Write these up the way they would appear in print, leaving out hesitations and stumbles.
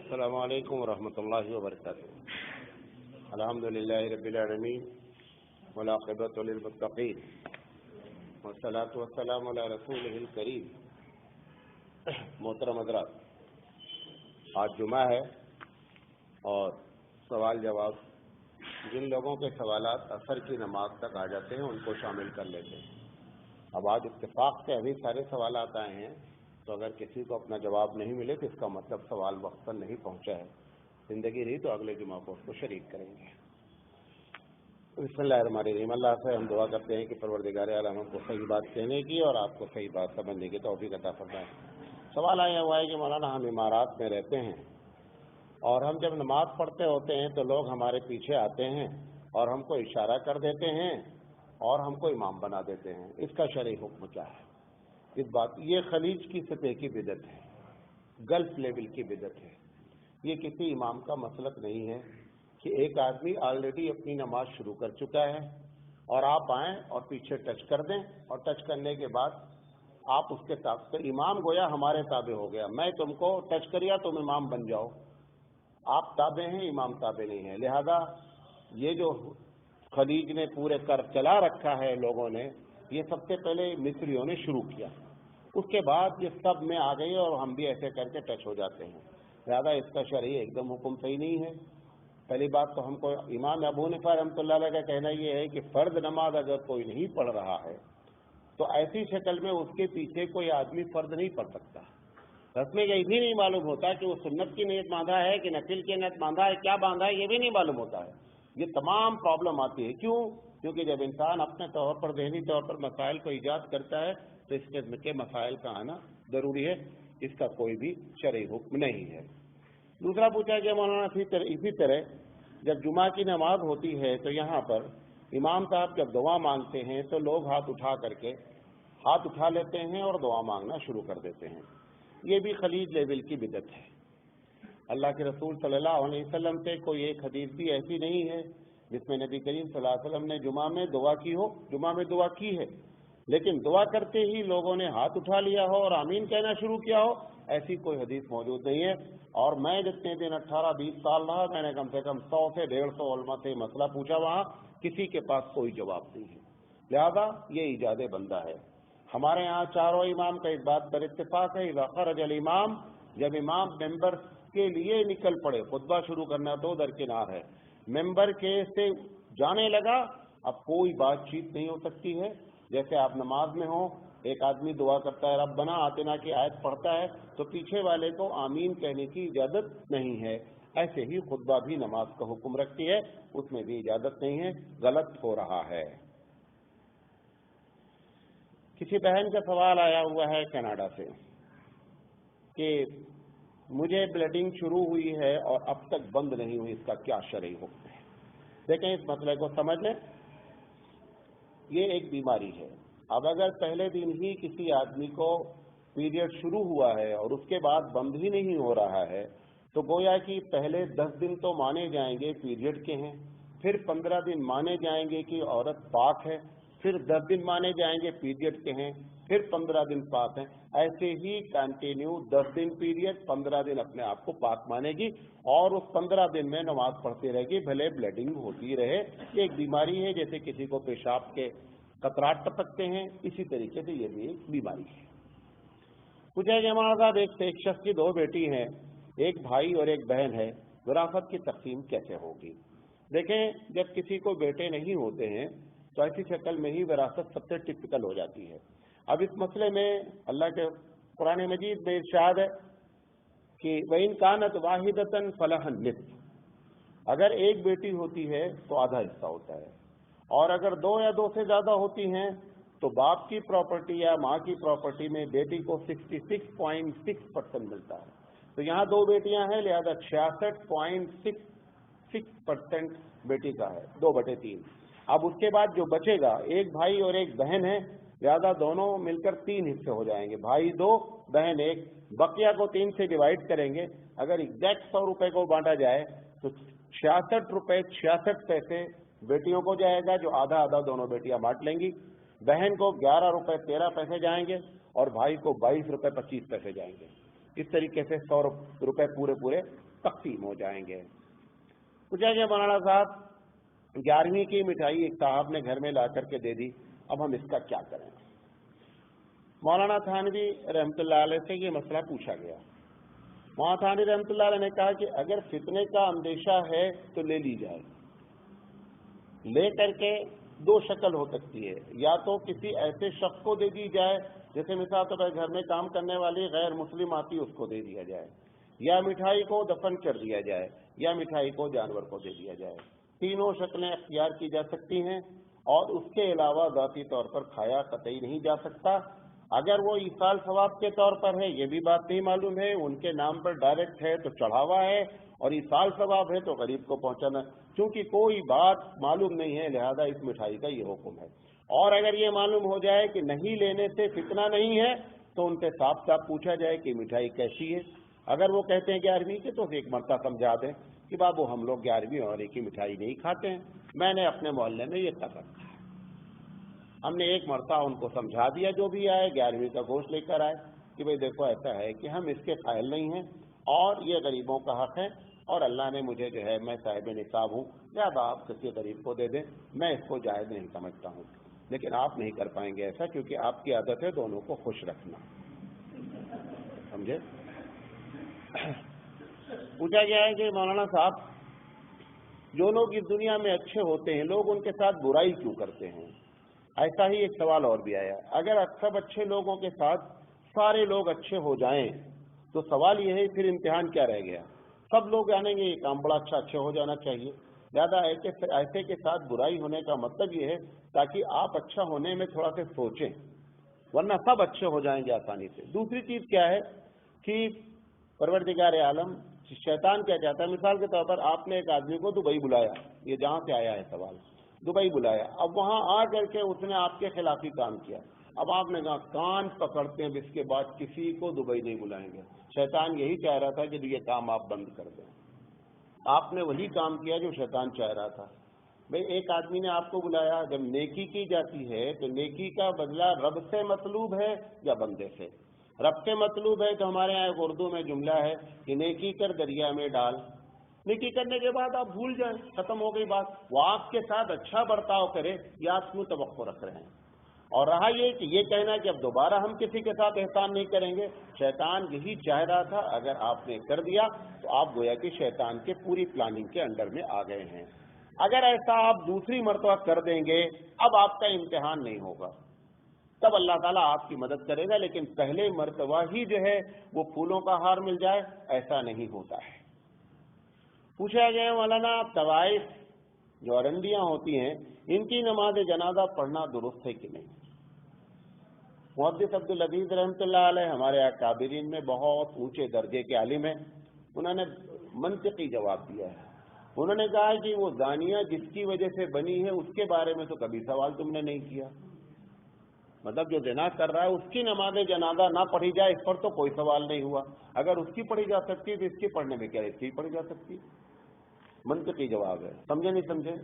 السلام علیکم ورحمۃ اللہ وبرکاتہ۔ الحمدللہ رب العالمین والعاقبۃ للمتقین والصلاۃ والسلام علی رسولہ الکریم۔ محترم حضرات، آج جمعہ ہے اور سوال جواب جن لوگوں کے سوالات عصر کی نماز تک آ جاتے ہیں ان کو شامل کر لیتے ہیں۔ اب آج اتفاق سے ابھی سارے سوالات آئے ہیں، تو اگر کسی کو اپنا جواب نہیں ملے تو اس کا مطلب سوال وقت پر نہیں پہنچا ہے۔ زندگی رہی تو اگلے جمعہ کو اس کو شریک کریں گے۔ بسم اللہ الرحمن الرحیم۔ اللہ سے ہم دعا کرتے ہیں کہ پروردگار عالم ہم کو صحیح بات کہنے کی اور آپ کو صحیح بات سمجھنے کی توفیق عطا فرمائے۔ سوال آیا ہوا ہے کہ مولانا ہم امارات میں رہتے ہیں اور ہم جب نماز پڑھتے ہوتے ہیں تو لوگ ہمارے پیچھے آتے ہیں اور ہم کو اشارہ کر دیتے ہیں اور ہم کو امام بنا دیتے ہیں، اس کا شرعی حکم کیا ہے؟ اس بات یہ خلیج کی سطح کی بدعت ہے، گلف لیول کی بدعت ہے۔ یہ کسی امام کا مسلک نہیں ہے کہ ایک آدمی آلریڈی اپنی نماز شروع کر چکا ہے اور آپ آئیں اور پیچھے ٹچ کر دیں اور ٹچ کرنے کے بعد آپ اس کے تابع، امام گویا ہمارے تابع ہو گیا، میں تم کو ٹچ کریا تم امام بن جاؤ۔ آپ تابع ہیں، امام تابع نہیں ہے۔ لہذا یہ جو خلیج نے پورے کر چلا رکھا ہے لوگوں نے، یہ سب سے پہلے مصریوں نے شروع کیا، اس کے بعد یہ سب میں آ گئی اور ہم بھی ایسے کر کے ٹچ ہو جاتے ہیں۔ لہذا اس کا شرعی ایک دم حکم صحیح نہیں ہے۔ پہلی بات تو ہم کو امام ابو حنیفہ رحمۃ اللہ علیہ کا کہنا یہ ہے کہ فرض نماز اگر کوئی نہیں پڑھ رہا ہے تو ایسی شکل میں اس کے پیچھے کوئی آدمی فرض نہیں پڑھ سکتا۔ رسم یہ بھی نہیں معلوم ہوتا کہ وہ سنت کی نیت باندھا ہے کہ نفل کی نیت باندھا ہے، کیا باندھا ہے یہ بھی نہیں معلوم ہوتا ہے۔ یہ تمام پرابلم آتی ہے۔ کیوں؟ کیونکہ جب انسان اپنے طور پر ذہنی طور پر مسائل کو ایجاد کرتا ہے تو اس قسم کے مسائل کا آنا ضروری ہے، اس کا کوئی بھی شرعی حکم نہیں ہے۔ دوسرا پوچھا کہ مولانا اسی طرح جب جمعہ کی نماز ہوتی ہے تو یہاں پر امام صاحب جب دعا مانگتے ہیں تو لوگ ہاتھ اٹھا لیتے ہیں اور دعا مانگنا شروع کر دیتے ہیں۔ یہ بھی خلیج لیول کی بدعت ہے۔ اللہ کے رسول صلی اللہ علیہ وسلم سے کوئی ایک حدیث بھی ایسی نہیں ہے جس میں نبی کریم صلی اللہ علیہ وسلم نے جمعہ میں دعا کی ہے، لیکن دعا کرتے ہی لوگوں نے ہاتھ اٹھا لیا ہو اور آمین کہنا شروع کیا ہو، ایسی کوئی حدیث موجود نہیں ہے۔ اور میں جتنے دن 18-20 سال رہا، میں نے کم سے کم 100 سے 150 علماء سے مسئلہ پوچھا، وہاں کسی کے پاس کوئی جواب نہیں ہے۔ لہذا یہ ایجاد بندہ ہے۔ ہمارے ہاں چاروں امام کا اس بات پر اتفاق ہے، اذا خرج الامام، جب امام ممبر کے لیے نکل پڑے، خطبہ شروع کرنا تو درکنار ہے، ممبر کے سے جانے لگا، اب کوئی بات چیت نہیں ہو سکتی ہے۔ جیسے آپ نماز میں ہو، ایک آدمی دعا کرتا ہے ربنا آتنا کی آیت پڑھتا ہے تو پیچھے والے کو آمین کہنے کی اجازت نہیں ہے، ایسے ہی خطبہ بھی نماز کا حکم رکھتی ہے، اس میں بھی اجازت نہیں ہے، غلط ہو رہا ہے۔ کسی بہن کا سوال آیا ہوا ہے کینیڈا سے کہ مجھے بلیڈنگ شروع ہوئی ہے اور اب تک بند نہیں ہوئی، اس کا کیا شرعی حکم ہے؟ دیکھیں، اس مسئلے کو سمجھ لیں، یہ ایک بیماری ہے۔ اب اگر پہلے دن ہی کسی آدمی کو پیریڈ شروع ہوا ہے اور اس کے بعد بند ہی نہیں ہو رہا ہے تو گویا کہ پہلے 10 دن تو مانے جائیں گے پیریڈ کے ہیں، پھر 15 دن مانے جائیں گے کہ عورت پاک ہے، پھر 10 دن مانے جائیں گے پیریڈ کے ہیں، پھر 15 دن پاک ہیں، ایسے ہی کنٹینیو 10 دن پیریڈ، 15 دن اپنے آپ کو پاک مانے گی اور اس 15 دن میں نماز پڑھتی رہے گی، بھلے بلیڈنگ ہوتی رہے۔ یہ ایک بیماری ہے، جیسے کسی کو پیشاب کے قطرات ٹپکتے ہیں، اسی طریقے سے یہ بھی ایک بیماری ہے۔ کچھ ہے کہ ہمارے ساتھ ایک شخص کی 2 بیٹی ہیں، ایک بھائی اور ایک بہن ہے، وراثت کی تقسیم کیسے ہوگی؟ دیکھیں، جب کسی کو بیٹے نہیں ہوتے ہیں تو ایسی شکل میں ہی وراثت سب سے ٹپیکل ہو جاتی ہے۔ اب اس مسئلے میں اللہ کے قرآن مجید میں ارشاد ہے کہ وَإِن كَانَتْ وَاحِدَةً فَلَهَا النِّصْفُ، اگر ایک بیٹی ہوتی ہے تو آدھا حصہ ہوتا ہے، اور اگر 2 یا 2 سے زیادہ ہوتی ہیں تو باپ کی پراپرٹی یا ماں کی پراپرٹی میں بیٹی کو 66.6% ملتا ہے۔ تو یہاں 2 بیٹیاں ہیں، لہذا 66.66% بیٹی کا ہے، 2/3۔ اب اس کے بعد جو بچے گا، ایک بھائی اور ایک بہن ہے، لہذا دونوں مل کر 3 حصے ہو جائیں گے، بھائی 2 بہن 1، بقیہ کو 3 سے ڈیوائڈ کریں گے۔ اگر ایگزیکٹ 100 روپے کو بانٹا جائے تو 66 روپے 66 پیسے بیٹیوں کو جائے گا، جو آدھا آدھا دونوں بیٹیاں بانٹ لیں گی، بہن کو 11 روپے 13 پیسے جائیں گے اور بھائی کو 22 روپے 25 پیسے جائیں گے۔ اس طریقے سے 100 روپے پورے تقسیم ہو جائیں گے۔ پوچھا کہ مولانا صاحب 11ویں کی مٹھائی ایک صاحب نے گھر میں لا کر کے دے دی، اب ہم اس کا کیا کریں؟ مولانا تھانوی رحمۃ اللہ علیہ سے یہ مسئلہ پوچھا گیا۔ مولانا تھانوی رحمۃ اللہ علیہ نے کہا کہ اگر فتنے کا اندیشہ ہے تو لے لی جائے، لے کر کے دو شکل ہو سکتی ہے، یا تو کسی ایسے شخص کو دے دی جائے، جیسے مثال طور پر گھر میں کام کرنے والی غیر مسلم آتی اس کو دے دیا جائے، یا مٹھائی کو دفن کر دیا جائے، یا مٹھائی کو جانور کو دے دیا جائے۔ تینوں شکلیں اختیار کی جا سکتی ہیں، اور اس کے علاوہ ذاتی طور پر کھایا قطعی نہیں جا سکتا۔ اگر وہ ایصال ثواب کے طور پر ہے، یہ بھی بات نہیں معلوم ہے، ان کے نام پر ڈائریکٹ ہے تو چڑھاوا ہے، اور ایصال ثواب ہے تو غریب کو پہنچانا، چونکہ کوئی بات معلوم نہیں ہے لہذا اس مٹھائی کا یہ حکم ہے۔ اور اگر یہ معلوم ہو جائے کہ نہیں لینے سے فتنہ نہیں ہے تو ان سے صاف صاف پوچھا جائے کہ مٹھائی کیسی ہے۔ اگر وہ کہتے ہیں 11ویں کی تو ایک مرتبہ سمجھا دیں کہ بابو ہم لوگ 11ویں ہونے کی مٹھائی نہیں کھاتے ہیں، میں نے اپنے محلے میں یہ کر رکھا ہے۔ ہم نے ایک مرتبہ ان کو سمجھا دیا، جو بھی آئے 11ویں کا گوشت لے کر آئے کہ بھئی دیکھو ایسا ہے کہ ہم اس کے قائل نہیں ہیں، اور یہ غریبوں کا حق ہے، اور اللہ نے مجھے جو ہے میں صاحب نصاب ہوں، لہٰذا آپ کسی غریب کو دے دیں، میں اس کو جائز نہیں سمجھتا ہوں۔ لیکن آپ نہیں کر پائیں گے ایسا، کیونکہ آپ کی عادت ہے دونوں کو خوش رکھنا، سمجھے؟ پوچھا گیا ہے کہ مولانا صاحب جو لوگ اس دنیا میں اچھے ہوتے ہیں لوگ ان کے ساتھ برائی کیوں کرتے ہیں؟ ایسا ہی ایک سوال اور بھی آیا، اگر سب اچھے لوگوں کے ساتھ سارے لوگ اچھے ہو جائیں تو سوال یہ ہے پھر امتحان کیا رہ گیا؟ سب لوگ جانیں گے یہ کام بڑا اچھے ہو جانا چاہیے، زیادہ ایسے کے ساتھ برائی ہونے کا مطلب یہ ہے تاکہ آپ اچھا ہونے میں تھوڑا سا سوچیں، ورنہ سب اچھے ہو جائیں گے آسانی سے۔ دوسری چیز کیا ہے کہ پروردگار عالم شیطان کیا چاہتا ہے، مثال کے طور پر آپ نے ایک آدمی کو دبئی بلایا، یہ جہاں سے آیا ہے سوال، دبئی بلایا، اب وہاں آ کر کے اس نے آپ کے خلاف ہی کام کیا، اب آپ نے کہا کان پکڑتے ہیں اس کے بعد کسی کو دبئی نہیں بلائیں گے۔ شیطان یہی چاہ رہا تھا کہ یہ کام آپ بند کر دیں، آپ نے وہی کام کیا جو شیطان چاہ رہا تھا۔ بھئی ایک آدمی نے آپ کو بلایا، جب نیکی کی جاتی ہے تو نیکی کا بدلہ رب سے مطلوب ہے یا بندے سے؟ رب سے مطلوب ہے تو ہمارے یہاں ایک اردو میں جملہ ہے کہ نیکی کر دریا میں ڈال، نیکی کرنے کے بعد آپ بھول جائیں، ختم ہو گئی بات، وہ آپ کے ساتھ اچھا برتاؤ کرے یا آپ کیوں توقع رکھ رہے ہیں؟ اور رہا یہ کہ یہ کہنا کہ اب دوبارہ ہم کسی کے ساتھ احسان نہیں کریں گے، شیطان یہی چاہ رہا تھا، اگر آپ نے کر دیا تو آپ گویا کہ شیطان کے پوری پلاننگ کے انڈر میں آ گئے ہیں۔ اگر ایسا آپ دوسری مرتبہ کر دیں گے اب آپ کا امتحان نہیں ہوگا، تب اللہ تعالیٰ آپ کی مدد کرے گا، لیکن پہلے مرتبہ ہی جو ہے وہ پھولوں کا ہار مل جائے ایسا نہیں ہوتا ہے۔ پوچھا گیا مولانا طوائف جو ارندیاں ہوتی ہیں ان کی نماز جنازہ پڑھنا درست ہے کہ نہیں؟ محدث عبدالعزیز رحمۃ اللہ علیہ ہمارے اکابرین میں بہت اونچے درجے کے عالم ہیں، انہوں نے منطقی جواب دیا ہے۔ انہوں نے کہا کہ وہ زانیہ جس کی وجہ سے بنی ہے اس کے بارے میں تو کبھی سوال تم نے نہیں کیا، مطلب جو زنا کر رہا ہے اس کی نماز جنازہ نہ پڑھی جائے اس پر تو کوئی سوال نہیں ہوا، اگر اس کی پڑھی جا سکتی ہے تو اس کی پڑھنے میں کیا اس کی پڑھی جا سکتی؟ منطقی جواب ہے، سمجھے نہیں سمجھے؟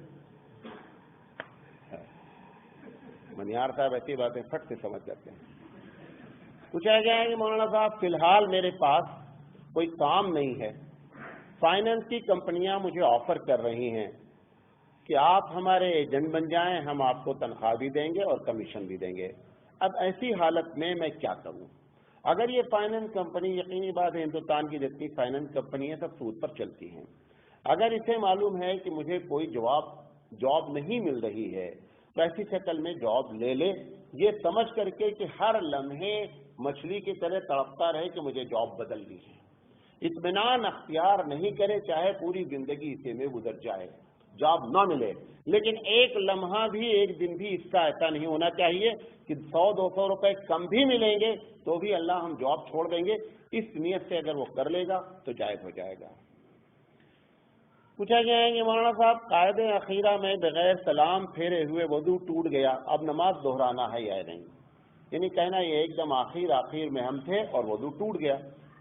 منیار صاحب ایسی باتیں فٹ سے سمجھ جاتے ہیں۔ پوچھا گیا ہے کہ مولانا صاحب فی الحال میرے پاس کوئی کام نہیں ہے، فائننس کی کمپنیاں مجھے آفر کر رہی ہیں کہ آپ ہمارے ایجنٹ بن جائیں، ہم آپ کو تنخواہ بھی دیں گے اور کمیشن بھی دیں گے، اب ایسی حالت میں میں کیا کروں؟ اگر یہ فائننس کمپنی، یقینی بات ہے ہندوستان کی جتنی فائننس کمپنی ہے سب سود پر چلتی ہیں، اگر اسے معلوم ہے کہ مجھے کوئی جاب نہیں مل رہی ہے تو ایسی شکل میں جاب لے لے، یہ سمجھ کر کے کہ ہر لمحے مچھلی کی طرح تڑپتا رہے کہ مجھے جاب بدلنی ہے، اطمینان اختیار نہیں کرے چاہے پوری زندگی اسی میں گزر جائے، جاب نہ ملے، لیکن ایک لمحہ بھی ایک دن بھی اس کا ایسا نہیں ہونا چاہیے کہ 100-200 روپے کم بھی ملیں گے تو بھی اللہ ہم جاب چھوڑ دیں گے، اس نیت سے اگر وہ کر لے گا تو جائز ہو جائے گا۔ پوچھا گیا ہے کہ مولانا صاحب قائد اخیرہ میں بغیر سلام پھیرے ہوئے وضو ٹوٹ گیا، اب نماز دہرانا ہے یا نہیں؟ یعنی کہنا یہ ایک دم آخر میں ہم تھے اور وضو ٹوٹ گیا،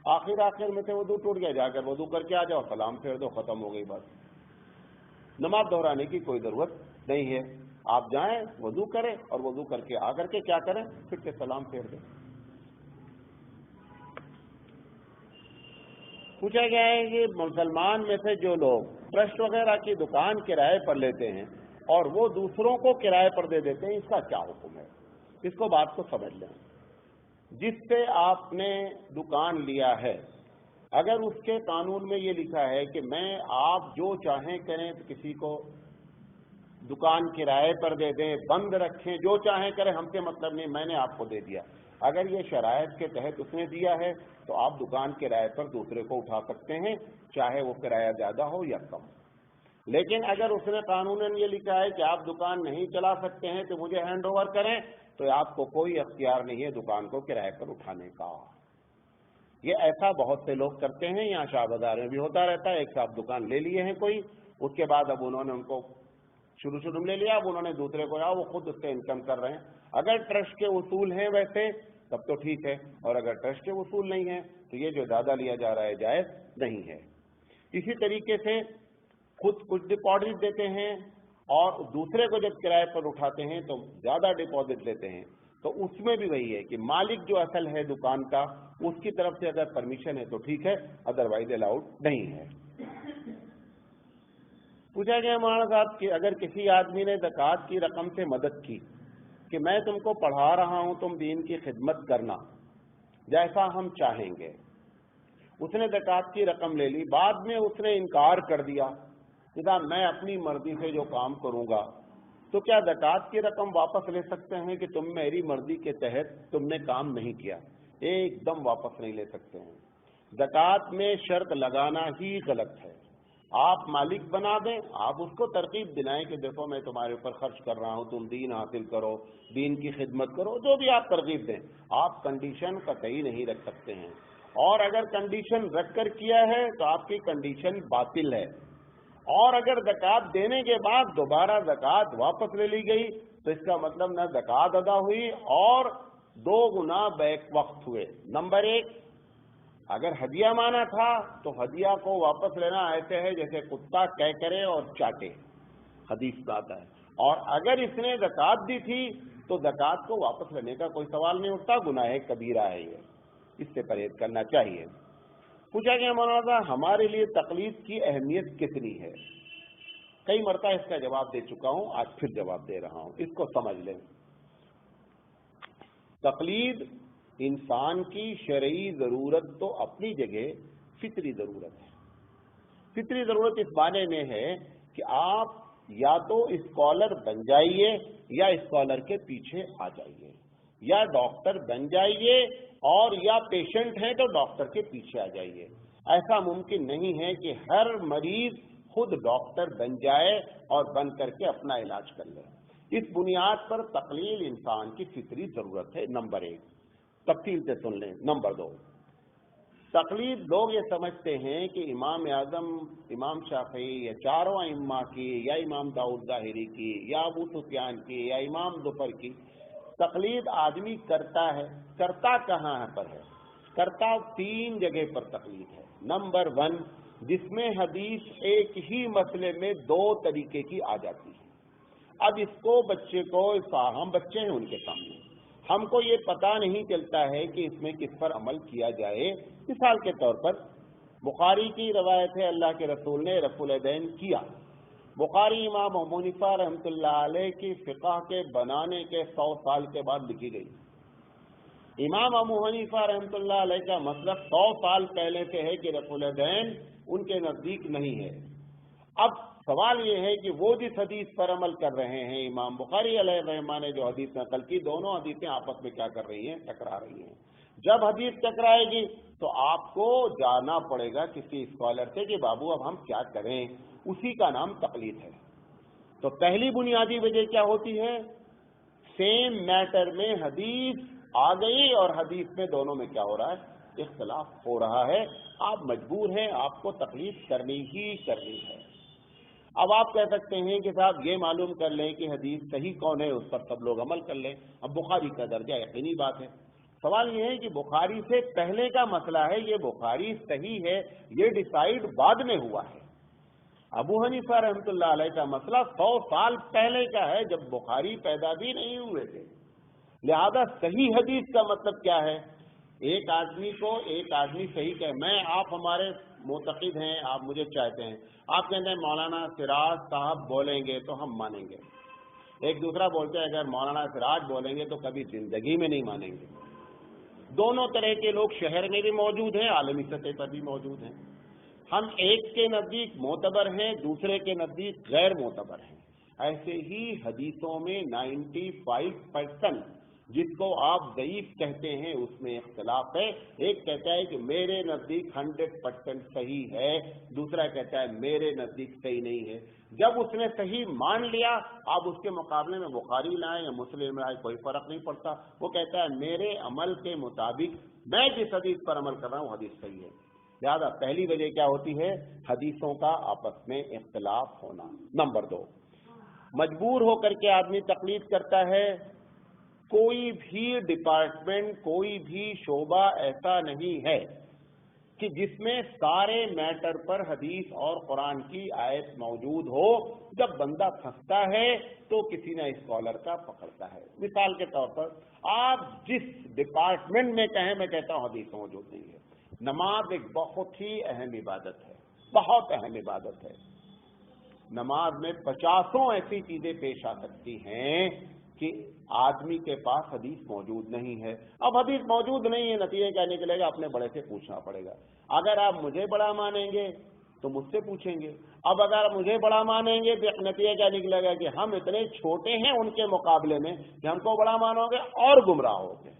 آخر میں تھے وضو ٹوٹ گیا، جا کر وضو کر کے آ جاؤ، سلام پھیر دو، ختم ہو گئی بات، نماز دہرانے کی کوئی ضرورت نہیں ہے، آپ جائیں وضو کریں اور وضو کر کے آ کر کے کیا کریں، پھر سے سلام پھیر دیں۔ پوچھا گیا ہے کہ مسلمان میں سے جو لوگ ٹرسٹ وغیرہ کی دکان کرائے پر لیتے ہیں اور وہ دوسروں کو کرائے پر دے دیتے ہیں، اس کا کیا حکم ہے؟ اس کو بات کو سمجھ لیں۔ جس سے آپ نے دکان لیا ہے، اگر اس کے قانون میں یہ لکھا ہے کہ آپ جو چاہیں کریں، تو کسی کو دکان کرائے پر دے دیں، بند رکھیں، جو چاہیں کریں، ہم سے مطلب نہیں، میں نے آپ کو دے دیا، اگر یہ شرائط کے تحت اس نے دیا ہے تو آپ دکان کرائے پر دوسرے کو اٹھا سکتے ہیں، چاہے وہ کرایہ زیادہ ہو یا کم۔ لیکن اگر اس نے قانوناً یہ لکھا ہے کہ آپ دکان نہیں چلا سکتے ہیں تو مجھے ہینڈ اوور کریں، تو آپ کو کوئی اختیار نہیں ہے دکان کو کرائے پر اٹھانے کا۔ یہ ایسا بہت سے لوگ کرتے ہیں، یہاں شاہ بازار میں بھی ہوتا رہتا ہے۔ ایک صاحب دکان لے لیے ہیں کوئی، اس کے بعد اب انہوں نے ان کو شروع میں لے لیا، اب انہوں نے دوسرے کو وہ خود اس سے انکم کر رہے ہیں۔ اگر ٹرسٹ کے اصول ہیں ویسے تب تو ٹھیک ہے، اور اگر ٹرسٹ کے اصول نہیں ہیں تو یہ جو زیادہ لیا جا رہا ہے جائز نہیں ہے۔ اسی طریقے سے خود کچھ ڈپازٹ دیتے ہیں اور دوسرے کو جب کرائے پر اٹھاتے ہیں تو زیادہ ڈپازٹ لیتے ہیں، تو اس میں بھی وہی ہے کہ مالک جو اصل ہے دکان کا، اس کی طرف سے اگر پرمیشن ہے تو ٹھیک ہے، ادروائز الاؤڈ نہیں ہے۔ پوچھا گیا مولانا صاحب کہ اگر کسی آدمی نے زکوٰۃ کی رقم سے مدد کی کہ میں تم کو پڑھا رہا ہوں، تم دین کی خدمت کرنا جیسا ہم چاہیں گے، اس نے زکوٰۃ کی رقم لے لی، بعد میں اس نے انکار کر دیا کہ میں اپنی مرضی سے جو کام کروں گا، تو کیا زکوٰۃ کی رقم واپس لے سکتے ہیں کہ تم میری مرضی کے تحت تم نے کام نہیں کیا؟ ایک دم واپس نہیں لے سکتے ہیں۔ زکوٰۃ میں شرط لگانا ہی غلط ہے۔ آپ مالک بنا دیں، آپ اس کو ترغیب دلائیں کہ دیکھو میں تمہارے اوپر خرچ کر رہا ہوں، تم دین حاصل کرو، دین کی خدمت کرو، جو بھی آپ ترغیب دیں، آپ کنڈیشن قطعی نہیں رکھ سکتے ہیں۔ اور اگر کنڈیشن رکھ کر کیا ہے تو آپ کی کنڈیشن باطل ہے، اور اگر زکوٰۃ دینے کے بعد دوبارہ زکوٰۃ واپس لے لی گئی تو اس کا مطلب نہ زکوٰۃ ادا ہوئی اور 2 گنا بیک وقت ہوئے۔ نمبر 1، اگر ہدیہ مانا تھا تو ہدیہ کو واپس لینا ایسے ہے جیسے کتا کہہ کرے اور چاٹے، حدیث میں آتا ہے۔ اور اگر اس نے زکوٰۃ دی تھی تو زکوٰۃ کو واپس لینے کا کوئی سوال نہیں اٹھتا، گناہ کبیرہ ہے، یہ اس سے پرہیز کرنا چاہیے۔ پوچھا گیا مولانا ہمارے لیے تقلید کی اہمیت کتنی ہے؟ کئی مرتبہ اس کا جواب دے چکا ہوں، آج پھر جواب دے رہا ہوں، اس کو سمجھ لیں۔ تقلید انسان کی شرعی ضرورت تو اپنی جگہ فطری ضرورت ہے۔ فطری ضرورت اس معنی میں ہے کہ آپ یا تو اسکالر بن جائیے یا اسکالر کے پیچھے آ جائیے، یا ڈاکٹر بن جائیے اور یا پیشنٹ ہیں تو ڈاکٹر کے پیچھے آ جائیے۔ ایسا ممکن نہیں ہے کہ ہر مریض خود ڈاکٹر بن جائے اور بن کر کے اپنا علاج کر لے۔ اس بنیاد پر تقلید انسان کی فطری ضرورت ہے، نمبر 1۔ تفصیل سے سن لیں۔ نمبر 2، تقلید لوگ یہ سمجھتے ہیں کہ امام اعظم، امام شافعی یا چاروں ائمہ کی یا امام داؤد ظاہری کی یا ابو سفیان کی یا امام ظفر کی تقلید آدمی کرتا ہے۔ کرتا کہاں پر ہے؟ کرتا 3 جگہ پر تقلید ہے۔ نمبر 1، جس میں حدیث ایک ہی مسئلے میں 2 طریقے کی آ جاتی ہے۔ اب اس کو بچے کو، ہم بچے ہیں ان کے سامنے، ہم کو یہ پتہ نہیں چلتا ہے کہ اس میں کس پر عمل کیا جائے۔ مثال کے طور پر بخاری کی روایت ہے، اللہ کے رسول نے رفع الیدین کیا۔ بخاری امام ابو حنیفہ رحمۃ اللہ علیہ کی فقہ کے بنانے کے 100 سال کے بعد لکھی گئی۔ امام ابو حنیفہ رحمۃ اللہ علیہ کا مسلک 100 سال پہلے سے ہے کہ رفع الیدین ان کے نزدیک نہیں ہے۔ اب سوال یہ ہے کہ وہ جس حدیث پر عمل کر رہے ہیں، امام بخاری علیہ الرحمہ نے جو حدیث نقل کی، دونوں حدیثیں آپس میں کیا کر رہی ہیں؟ ٹکرا رہی ہیں۔ جب حدیث ٹکرائے گی تو آپ کو جانا پڑے گا کسی اسکالر سے کہ بابو اب ہم کیا کریں، اسی کا نام تقلید ہے۔ تو پہلی بنیادی وجہ کیا ہوتی ہے؟ سیم میٹر میں حدیث آ گئی اور حدیث میں دونوں میں کیا ہو رہا ہے؟ اختلاف ہو رہا ہے، آپ مجبور ہیں، آپ کو تقلید کرنی ہی کرنی ہے۔ اب آپ کہہ سکتے ہیں کہ صاحب یہ معلوم کر لیں کہ حدیث صحیح کون ہے، اس پر سب لوگ عمل کر لیں۔ اب بخاری کا درجہ یقینی بات ہے۔ سوال یہ ہے کہ بخاری سے پہلے کا مسئلہ ہے، یہ بخاری صحیح ہے، یہ ڈیسائیڈ بعد میں ہوا ہے۔ ابو حنیفہ رحمۃ اللہ علیہ کا مسئلہ 100 سال پہلے کا ہے، جب بخاری پیدا بھی نہیں ہوئے تھے۔ لہذا صحیح حدیث کا مطلب کیا ہے؟ ایک آدمی صحیح کہ میں آپ ہمارے معتقد ہیں، آپ مجھے چاہتے ہیں، آپ کہتے ہیں مولانا سراج صاحب بولیں گے تو ہم مانیں گے، ایک دوسرا بولتے ہیں اگر مولانا سراج بولیں گے تو کبھی زندگی میں نہیں مانیں گے۔ دونوں طرح کے لوگ شہر میں بھی موجود ہیں، عالمی سطح پر بھی موجود ہیں۔ ہم ایک کے نزدیک معتبر ہیں، دوسرے کے نزدیک غیر معتبر ہیں۔ ایسے ہی حدیثوں میں 95% جس کو آپ ضعیف کہتے ہیں اس میں اختلاف ہے۔ ایک کہتا ہے کہ میرے نزدیک 100% صحیح ہے، دوسرا کہتا ہے میرے نزدیک صحیح نہیں ہے۔ جب اس نے صحیح مان لیا، آپ اس کے مقابلے میں بخاری لائیں یا مسلم لائیں کوئی فرق نہیں پڑتا، وہ کہتا ہے میرے عمل کے مطابق میں جس حدیث پر عمل کر رہا ہوں حدیث صحیح ہے۔ لہذا پہلی وجہ کیا ہوتی ہے؟ حدیثوں کا آپس میں اختلاف ہونا۔ نمبر 2، مجبور ہو کر کے آدمی تقلید کرتا ہے۔ کوئی بھی ڈپارٹمنٹ، کوئی بھی شعبہ ایسا نہیں ہے کہ جس میں سارے میٹر پر حدیث اور قرآن کی آیت موجود ہو۔ جب بندہ پھنستا ہے تو کسی نہ اسکالر کا پکڑتا ہے۔ مثال کے طور پر آپ جس ڈپارٹمنٹ میں کہیں، میں کہتا ہوں حدیث موجود نہیں ہے۔ نماز ایک بہت ہی اہم عبادت ہے، بہت اہم عبادت ہے۔ نماز میں 50 ایسی چیزیں پیش آ سکتی ہیں کہ آدمی کے پاس حدیث موجود نہیں ہے۔ اب حدیث موجود نہیں ہے، نتیجہ کیا نکلے گا؟ اپنے بڑے سے پوچھنا پڑے گا۔ اگر آپ مجھے بڑا مانیں گے تو مجھ سے پوچھیں گے، اب اگر مجھے بڑا مانیں گے تو نتیجہ کیا نکلے گا کہ ہم اتنے چھوٹے ہیں ان کے مقابلے میں کہ ہم کو بڑا مانو گے اور گمراہ ہوگے۔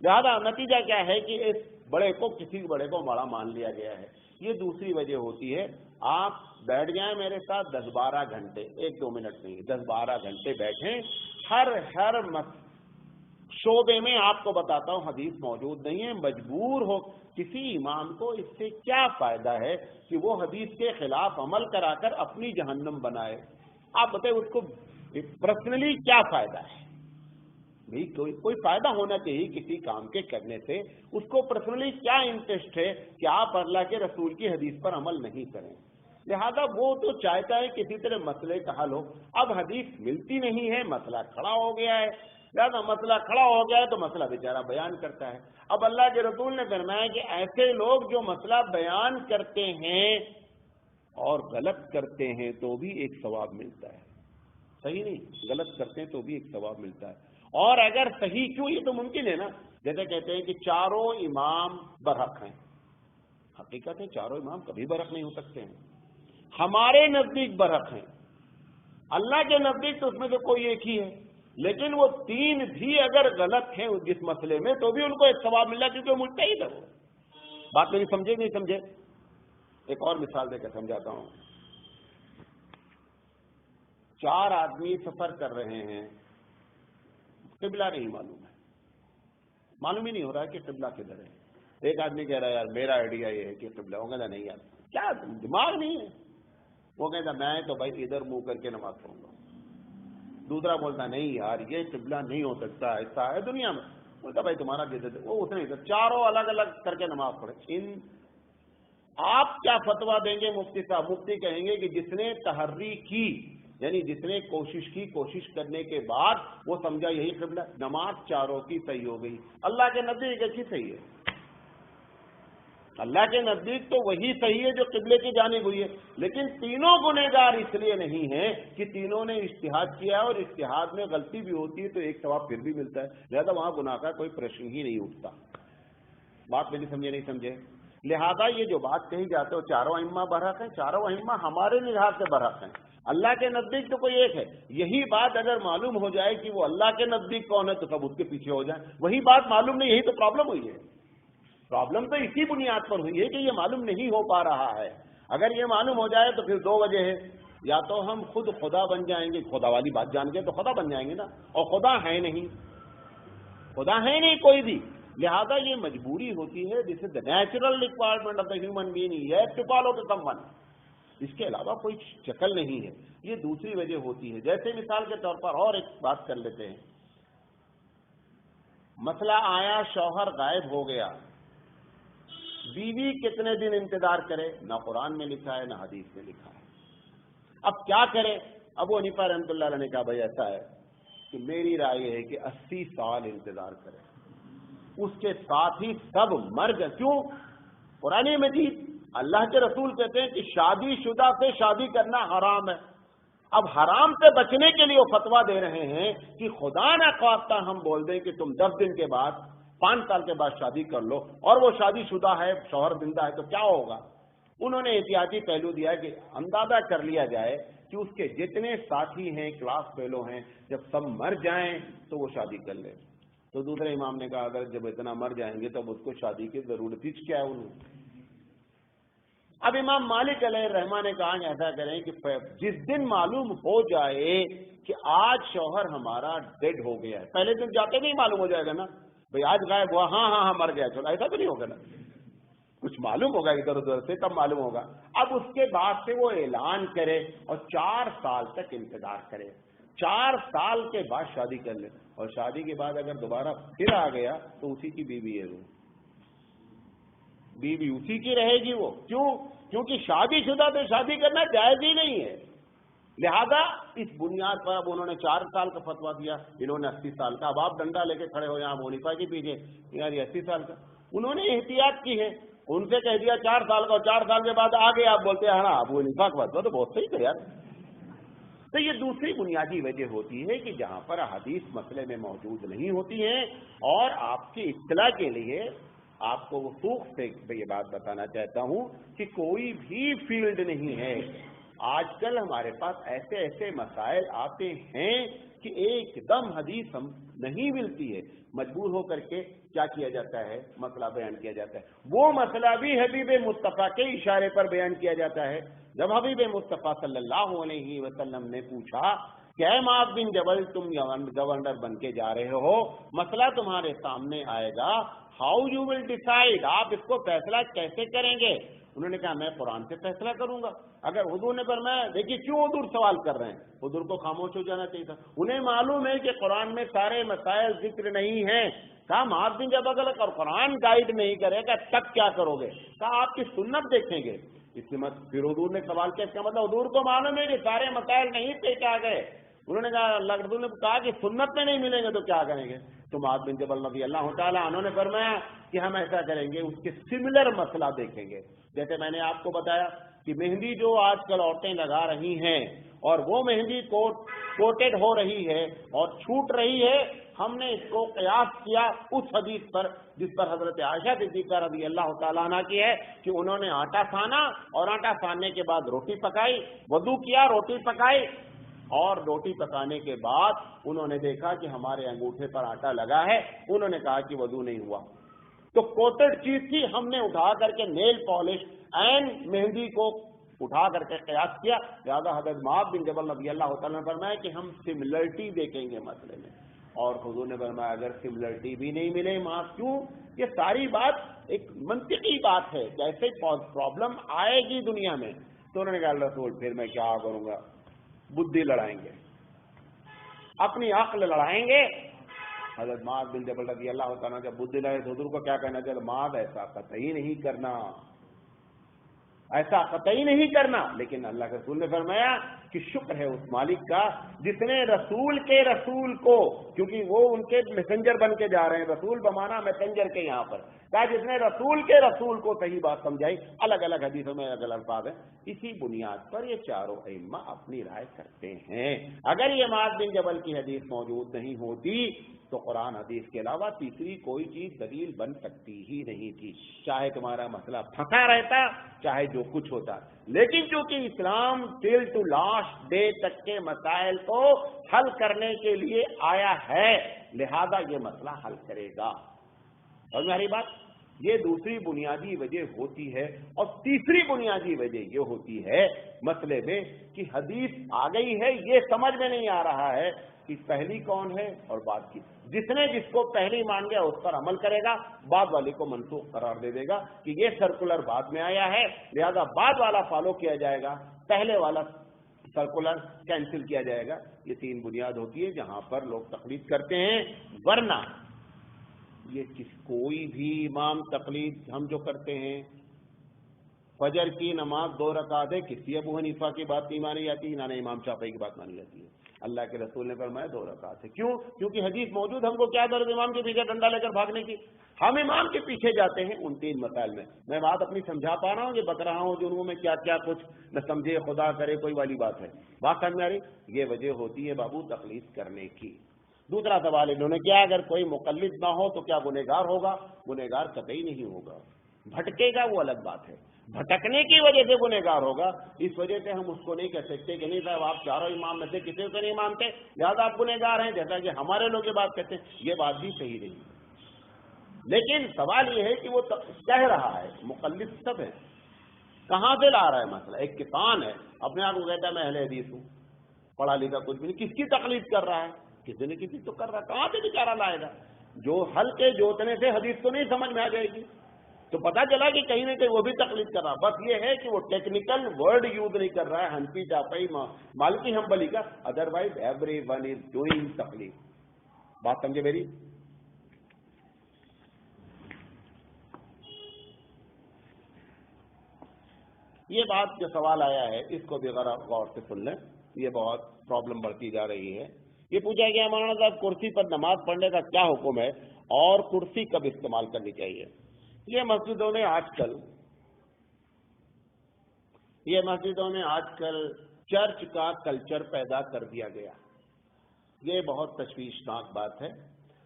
لہذا نتیجہ کیا ہے کہ اس بڑے کو، کسی بڑے کو بڑا مان لیا گیا ہے۔ یہ دوسری وجہ ہوتی ہے۔ آپ بیٹھ جائیں میرے ساتھ 10-12 گھنٹے، 1-2 منٹ نہیں، 10-12 گھنٹے بیٹھیں، ہر شعبے میں آپ کو بتاتا ہوں حدیث موجود نہیں ہے۔ مجبور ہو کسی امام کو اس سے کیا فائدہ ہے کہ وہ حدیث کے خلاف عمل کرا کر اپنی جہنم بنائے؟ آپ بتائیں اس کو پرسنلی کیا فائدہ ہے؟ کوئی فائدہ ہونا چاہیے کسی کام کے کرنے سے۔ اس کو پرسنلی کیا انٹرسٹ ہے کہ آپ اللہ کے رسول کی حدیث پر عمل نہیں کریں؟ لہذا وہ تو چاہتا ہے کسی طرح مسئلے کا حل ہو۔ اب حدیث ملتی نہیں ہے، مسئلہ کھڑا ہو گیا ہے، لہذا مسئلہ کھڑا ہو گیا ہے تو مسئلہ بیچارہ بیان کرتا ہے۔ اب اللہ کے رسول نے فرمایا کہ ایسے لوگ جو مسئلہ بیان کرتے ہیں اور غلط کرتے ہیں تو بھی ایک ثواب ملتا ہے، صحیح نہیں، غلط کرتے ہیں تو بھی ایک ثواب ملتا ہے۔ اور اگر صحیح کیوں، یہ تو ممکن ہے نا، جیسے کہتے ہیں کہ چاروں امام برحق ہیں۔ حقیقت ہے چاروں امام کبھی برحق نہیں ہو سکتے ہیں، ہمارے نزدیک برحق ہیں، اللہ کے نزدیک تو اس میں سے کوئی ایک ہی ہے، لیکن وہ 3 بھی اگر غلط ہیں جس مسئلے میں تو بھی ان کو ایک ثواب مل رہا ہے کیونکہ وہ مجتہد ہے۔ بات میری سمجھے نہیں سمجھے؟ ایک اور مثال دے کر سمجھاتا ہوں۔ 4 آدمی سفر کر رہے ہیں، قبلہ نہیں معلوم ہی نہیں ہو رہا ہے کہ قبلہ کدھر ہے۔ ایک آدمی کہہ رہا ہے یار میرا آئیڈیا یہ ہے کہ قبلہ، وہ کہتا نہیں یار کیا دماغ نہیں ہے، وہ کہتا میں تو بھائی ادھر منہ کر کے نماز پڑھوں گا۔ دوسرا بولتا نہیں یار یہ قبلہ نہیں ہو سکتا، ایسا ہے دنیا میں، بولتا بھائی تمہارا جدید، وہ اس نے چاروں الگ الگ کر کے نماز پڑھے۔ آپ کیا فتویٰ دیں گے مفتی صاحب؟ مفتی کہیں گے کہ جس نے تحری کی، یعنی جس نے کوشش کرنے کے بعد وہ سمجھا یہی قبلہ، نماز چاروں کی صحیح ہو گئی۔ اللہ کے نزدیک اچھی صحیح ہے، اللہ کے نزدیک تو وہی صحیح ہے جو قبلے کی جانب ہوئی ہے، لیکن تینوں گنہگار اس لیے نہیں ہیں کہ تینوں نے اجتہاد کیا اور اجتہاد میں غلطی بھی ہوتی ہے تو ایک ثواب پھر بھی ملتا ہے، لہذا وہاں گناہ کا کوئی پرشن ہی نہیں اٹھتا۔ بات میری سمجھے نہیں سمجھے؟ لہذا یہ جو بات کہی جاتے ہو چاروں ائمہ برحق ہیں، چاروں ائمہ ہمارے لحاظ سے برحق ہیں، اللہ کے نزدیک تو کوئی ایک ہے۔ یہی بات اگر معلوم ہو جائے کہ وہ اللہ کے نزدیک کون ہے تو سب اس کے پیچھے ہو جائیں، وہی بات معلوم نہیں، یہی تو پرابلم ہوئی ہے۔ پرابلم تو اسی بنیاد پر ہوئی ہے کہ یہ معلوم نہیں ہو پا رہا ہے۔ اگر یہ معلوم ہو جائے تو پھر 2 وجہ ہے، یا تو ہم خود خدا بن جائیں گے، خدا والی بات جان کے تو خدا بن جائیں گے نا، اور خدا ہے نہیں کوئی بھی، لہذا یہ مجبوری ہوتی ہے، جس is the natural requirement of the human being, یہ to follow to someone, اس کے علاوہ کوئی شکل نہیں ہے۔ یہ دوسری وجہ ہوتی ہے۔ جیسے مثال کے طور پر اور ایک بات کر لیتے ہیں، مسئلہ آیا شوہر غائب ہو گیا، بیوی کتنے دن انتظار کرے؟ نہ قرآن میں لکھا ہے نہ حدیث میں لکھا ہے۔ اب کیا کرے؟ ابو حنیفہ رحمۃ اللہ علیہ نے کہا بھائی ایسا ہے کہ میری رائے یہ ہے کہ 80 سال انتظار کرے، اس کے ساتھ ہی سب مر گئے. کیوں؟ قرآن مجید اللہ کے رسول کہتے ہیں کہ شادی شدہ سے شادی کرنا حرام ہے. اب حرام سے بچنے کے لیے وہ فتویٰ دے رہے ہیں کہ خدا نہ خواستہ ہم بول دیں کہ تم 10 دن کے بعد 5 سال کے بعد شادی کر لو اور وہ شادی شدہ ہے، شوہر زندہ ہے، تو کیا ہوگا؟ انہوں نے احتیاطی پہلو دیا کہ اندازہ کر لیا جائے کہ اس کے جتنے ساتھی ہیں، کلاس فیلو ہیں، جب سب مر جائیں تو وہ شادی کر لیں. تو دوسرے امام نے کہا اگر جب اتنا مر جائیں گے تو اس کو شادی کی ضرورت ہی کیا ہے انہیں. اب امام مالک علیہ الرحمہ نے کہا ایسا کریں کہ جس دن معلوم ہو جائے کہ آج شوہر ہمارا ڈیڈ ہو گیا ہے، پہلے دن جاتے نہیں معلوم ہو جائے گا نا بھئی آج غائب ہوا، ہاں مر گیا، چلو ایسا تو نہیں ہوگا نا، کچھ معلوم ہوگا ادھر ادھر سے تب معلوم ہوگا. اب اس کے بعد سے وہ اعلان کرے اور 4 سال تک انتظار کرے، 4 سال کے بعد شادی کر لے، اور شادی کے بعد اگر دوبارہ پھر آ گیا تو اسی کی بیوی ہے، وہ بیوی اسی کی رہے گی. وہ کیونکہ شادی شدہ تو شادی کرنا جائز ہی نہیں ہے. لہذا اس بنیاد پر اب انہوں نے 4 سال کا فتویٰ دیا، انہوں نے 80 سال کا. اب آپ ڈنڈا لے کے کھڑے ہو یہاں ابو حنیفہ کے پیچھے یار یہ 80 سال کا. انہوں نے احتیاط کی ہے، ان سے کہہ دیا 4 سال کا، اور 4 سال کے بعد آگے آپ بولتے ہیں ہاں ابو حنیفہ کا فتویٰ تو بہت صحیح تھا یار. تو یہ دوسری بنیادی وجہ ہوتی ہے کہ جہاں پر احادیث مسئلے میں موجود نہیں ہوتی ہیں. اور آپ کی اطلاع کے لیے آپ کو وثوق سے یہ بات بتانا چاہتا ہوں کہ کوئی بھی فیلڈ نہیں ہے. آج کل ہمارے پاس ایسے مسائل آتے ہیں کہ ایک دم حدیث ہم نہیں ملتی ہے، مجبور ہو کر کے کیا کیا جاتا ہے، مسئلہ بیان کیا جاتا ہے. وہ مسئلہ بھی حبیب مصطفیٰ کے اشارے پر بیان کیا جاتا ہے. جب حبیب مصطفیٰ صلی اللہ علیہ وسلم نے پوچھا کہ اے معاذ بن جبل تم گورنر بن کے جا رہے ہو، مسئلہ تمہارے سامنے آئے گا، ہاؤ یو ول ڈیسائیڈ، آپ اس کو فیصلہ کیسے کریں گے؟ انہوں نے کہا میں قرآن سے فیصلہ کروں گا. اگر حضور نے فرمایا، دیکھیے کیوں حضور سوال کر رہے ہیں، حضور کو خاموش ہو جانا چاہیے تھا. انہیں معلوم ہے کہ قرآن میں سارے مسائل ذکر نہیں ہیں. کہا معاذ بن جبل اور قرآن گائیڈ نہیں کرے گا تب کیا کرو گے؟ کہا آپ کی سنت دیکھیں گے. اس میں پھر حضور نے سوال کیا، اس کا مطلب حضور کو معلوم ہے کہ سارے مسائل نہیں پیش آ گئے. انہوں نے کہا اللہ رسول نے کہا کہ سنت میں نہیں ملیں گے تو کیا کریں گے؟ تو معاذ بن جبل رضی اللہ تعالیٰ عنہ نے فرمایا کہ ہم ایسا کریں گے، اس کے سملر مسئلہ دیکھیں گے. جیسے میں نے آپ کو بتایا کہ مہندی جو آج کل عورتیں لگا رہی ہیں اور وہ مہندی کوٹڈ ہو رہی ہے اور چھوٹ رہی ہے، ہم نے اس کو قیاس کیا اس حدیث پر جس پر حضرت عائشہ صدیقہ رضی اللہ تعالیٰ عنہ کی ہے کہ انہوں نے آٹا سانا اور آٹا ساننے کے بعد روٹی پکائی، وضو کیا، روٹی پکائی، اور روٹی پکانے کے بعد انہوں نے دیکھا کہ ہمارے انگوٹھے پر آٹا لگا ہے. انہوں نے کہا کہ وضو نہیں ہوا. تو کوٹڈ چیز تھی، ہم نے اٹھا کر کے نیل پالش این مہندی کو اٹھا کر کے قیاس کیا. لہٰذا حضرت معاذ بن جبل رضی اللہ تعالیٰ نے فرمایا کہ ہم سملرٹی دیکھیں گے مسئلے میں. اور حضور نے فرمایا اگر سملرٹی بھی نہیں ملے معاذ کیوں، یہ ساری بات ایک منطقی بات ہے، جیسے پرابلم آئے گی دنیا میں. تو انہوں نے کہا اللہ رسول پھر میں کیا کروں گا؟ بدھی لڑائیں گے، اپنی عقل لڑائیں گے. حضرت معاذ بن جبل رضی اللہ تعالیٰ جب بدھی لڑے تو حضور کو کیا کہنا چاہیے؟ معاذ ایسا قطعی نہیں کرنا، ایسا قطعی نہیں کرنا. لیکن اللہ کے رسول نے فرمایا کہ شکر ہے اس مالک کا جس نے رسول کے رسول کو، کیونکہ وہ ان کے میسنجر بن کے جا رہے ہیں، رسول بمانا میسنجر کے یہاں پر کہا، جس نے رسول کے رسول کو صحیح بات سمجھائی. الگ الگ حدیثوں میں الگ الگ الفاظ ہیں. اسی بنیاد پر یہ چاروں ائمہ اپنی رائے کرتے ہیں. اگر یہ معاذ بن جبل کی حدیث موجود نہیں ہوتی تو قرآن حدیث کے علاوہ تیسری کوئی چیز دلیل بن سکتی ہی نہیں تھی، چاہے تمہارا مسئلہ پھنسا رہتا، چاہے جو کچھ ہوتا. لیکن چونکہ اسلام ٹل ٹو لاسٹ ڈے تک کے مسائل کو حل کرنے کے لیے آیا ہے، لہذا یہ مسئلہ حل کرے گا. اور میری بات یہ دوسری بنیادی وجہ ہوتی ہے. اور تیسری بنیادی وجہ یہ ہوتی ہے مسئلے میں کہ حدیث آ گئی ہے، یہ سمجھ میں نہیں آ رہا ہے کہ پہلی کون ہے اور بعد کی. جس نے جس کو پہلی مان گیا اس پر عمل کرے گا، بعد والے کو منسوخ قرار دے دے گا کہ یہ سرکولر بعد میں آیا ہے، لہذا بعد والا فالو کیا جائے گا، پہلے والا سرکولر کینسل کیا جائے گا. یہ 3 بنیاد ہوتی ہے جہاں پر لوگ تقلید کرتے ہیں. ورنہ یہ کوئی بھی امام تقلید ہم جو کرتے ہیں، فجر کی نماز 2 رکعت ہے، کسی ابو حنیفہ کی بات نہیں مانی جاتی، نہ امام شافعی کی بات مانی جاتی ہے. اللہ کے رسول نے فرمایا 2 رکعت ہے. کیوں؟ کیونکہ حدیث موجود. ہم کو کیا ضرورت امام کے پیچھے ڈنڈا لے کر بھاگنے کی؟ ہم امام کے پیچھے جاتے ہیں ان 3 مسائل میں. میں بات اپنی سمجھا پا رہا ہوں کہ بتا رہا ہوں جنہوں میں کیا کیا کچھ نہ سمجھے خدا کرے کوئی والی بات ہے. بات سمجھ میں آ رہی؟ یہ وجہ ہوتی ہے بابو تقلید کرنے کی. دوسرا سوال انہوں نے کیا اگر کوئی مقلد نہ ہو تو کیا گنہگار ہوگا؟ گنہگار قطعی نہیں ہوگا. بھٹکے گا وہ الگ بات ہے. بھٹکنے کی وجہ سے گنہگار ہوگا. اس وجہ سے ہم اس کو نہیں کہہ سکتے کہ نہیں صاحب آپ چاروں امام میں سے کسی کو نہیں مانتے لہٰذا آپ گنہگار ہیں جیسا کہ ہمارے لوگ یہ بات کہتے ہیں. یہ بات بھی صحیح نہیں. لیکن سوال یہ ہے کہ وہ کہہ رہا ہے مقلد سب ہے کہاں سے لا رہا ہے مسئلہ؟ ایک کسان ہے اپنے آپ کو کہتا ہے میں اہل حدیث ہوں, پڑھا لکھا کچھ بھی نہیں. کس کی تقلید کر رہا ہے؟ کسی نے کسی تو کر رہا ہے. کہاں سے بیچارہ لائے گا؟ جو حل کے جوتنے سے حدیث تو نہیں سمجھ میں آ جائے گی. تو پتا چلا کہ کہیں نہ کہیں وہ بھی تقلید کر رہا. بس یہ ہے کہ وہ ٹیکنیکل ورڈ یوز نہیں کر رہا ہے حنفی شافعی مالکی حنبلی کا. Otherwise every one is doing تقلید. بات سمجھے میری؟ یہ بات جو سوال آیا ہے اس کو بھی ذرا غور سے سن لیں. یہ بہت پرابلم بڑھتی جا رہی ہے. یہ پوچھا گیا مولانا صاحب کرسی پر نماز پڑھنے کا کیا حکم ہے اور کرسی کب استعمال کرنی چاہیے؟ یہ مسجدوں میں آج کل چرچ کا کلچر پیدا کر دیا گیا. یہ بہت تشویشناک بات ہے.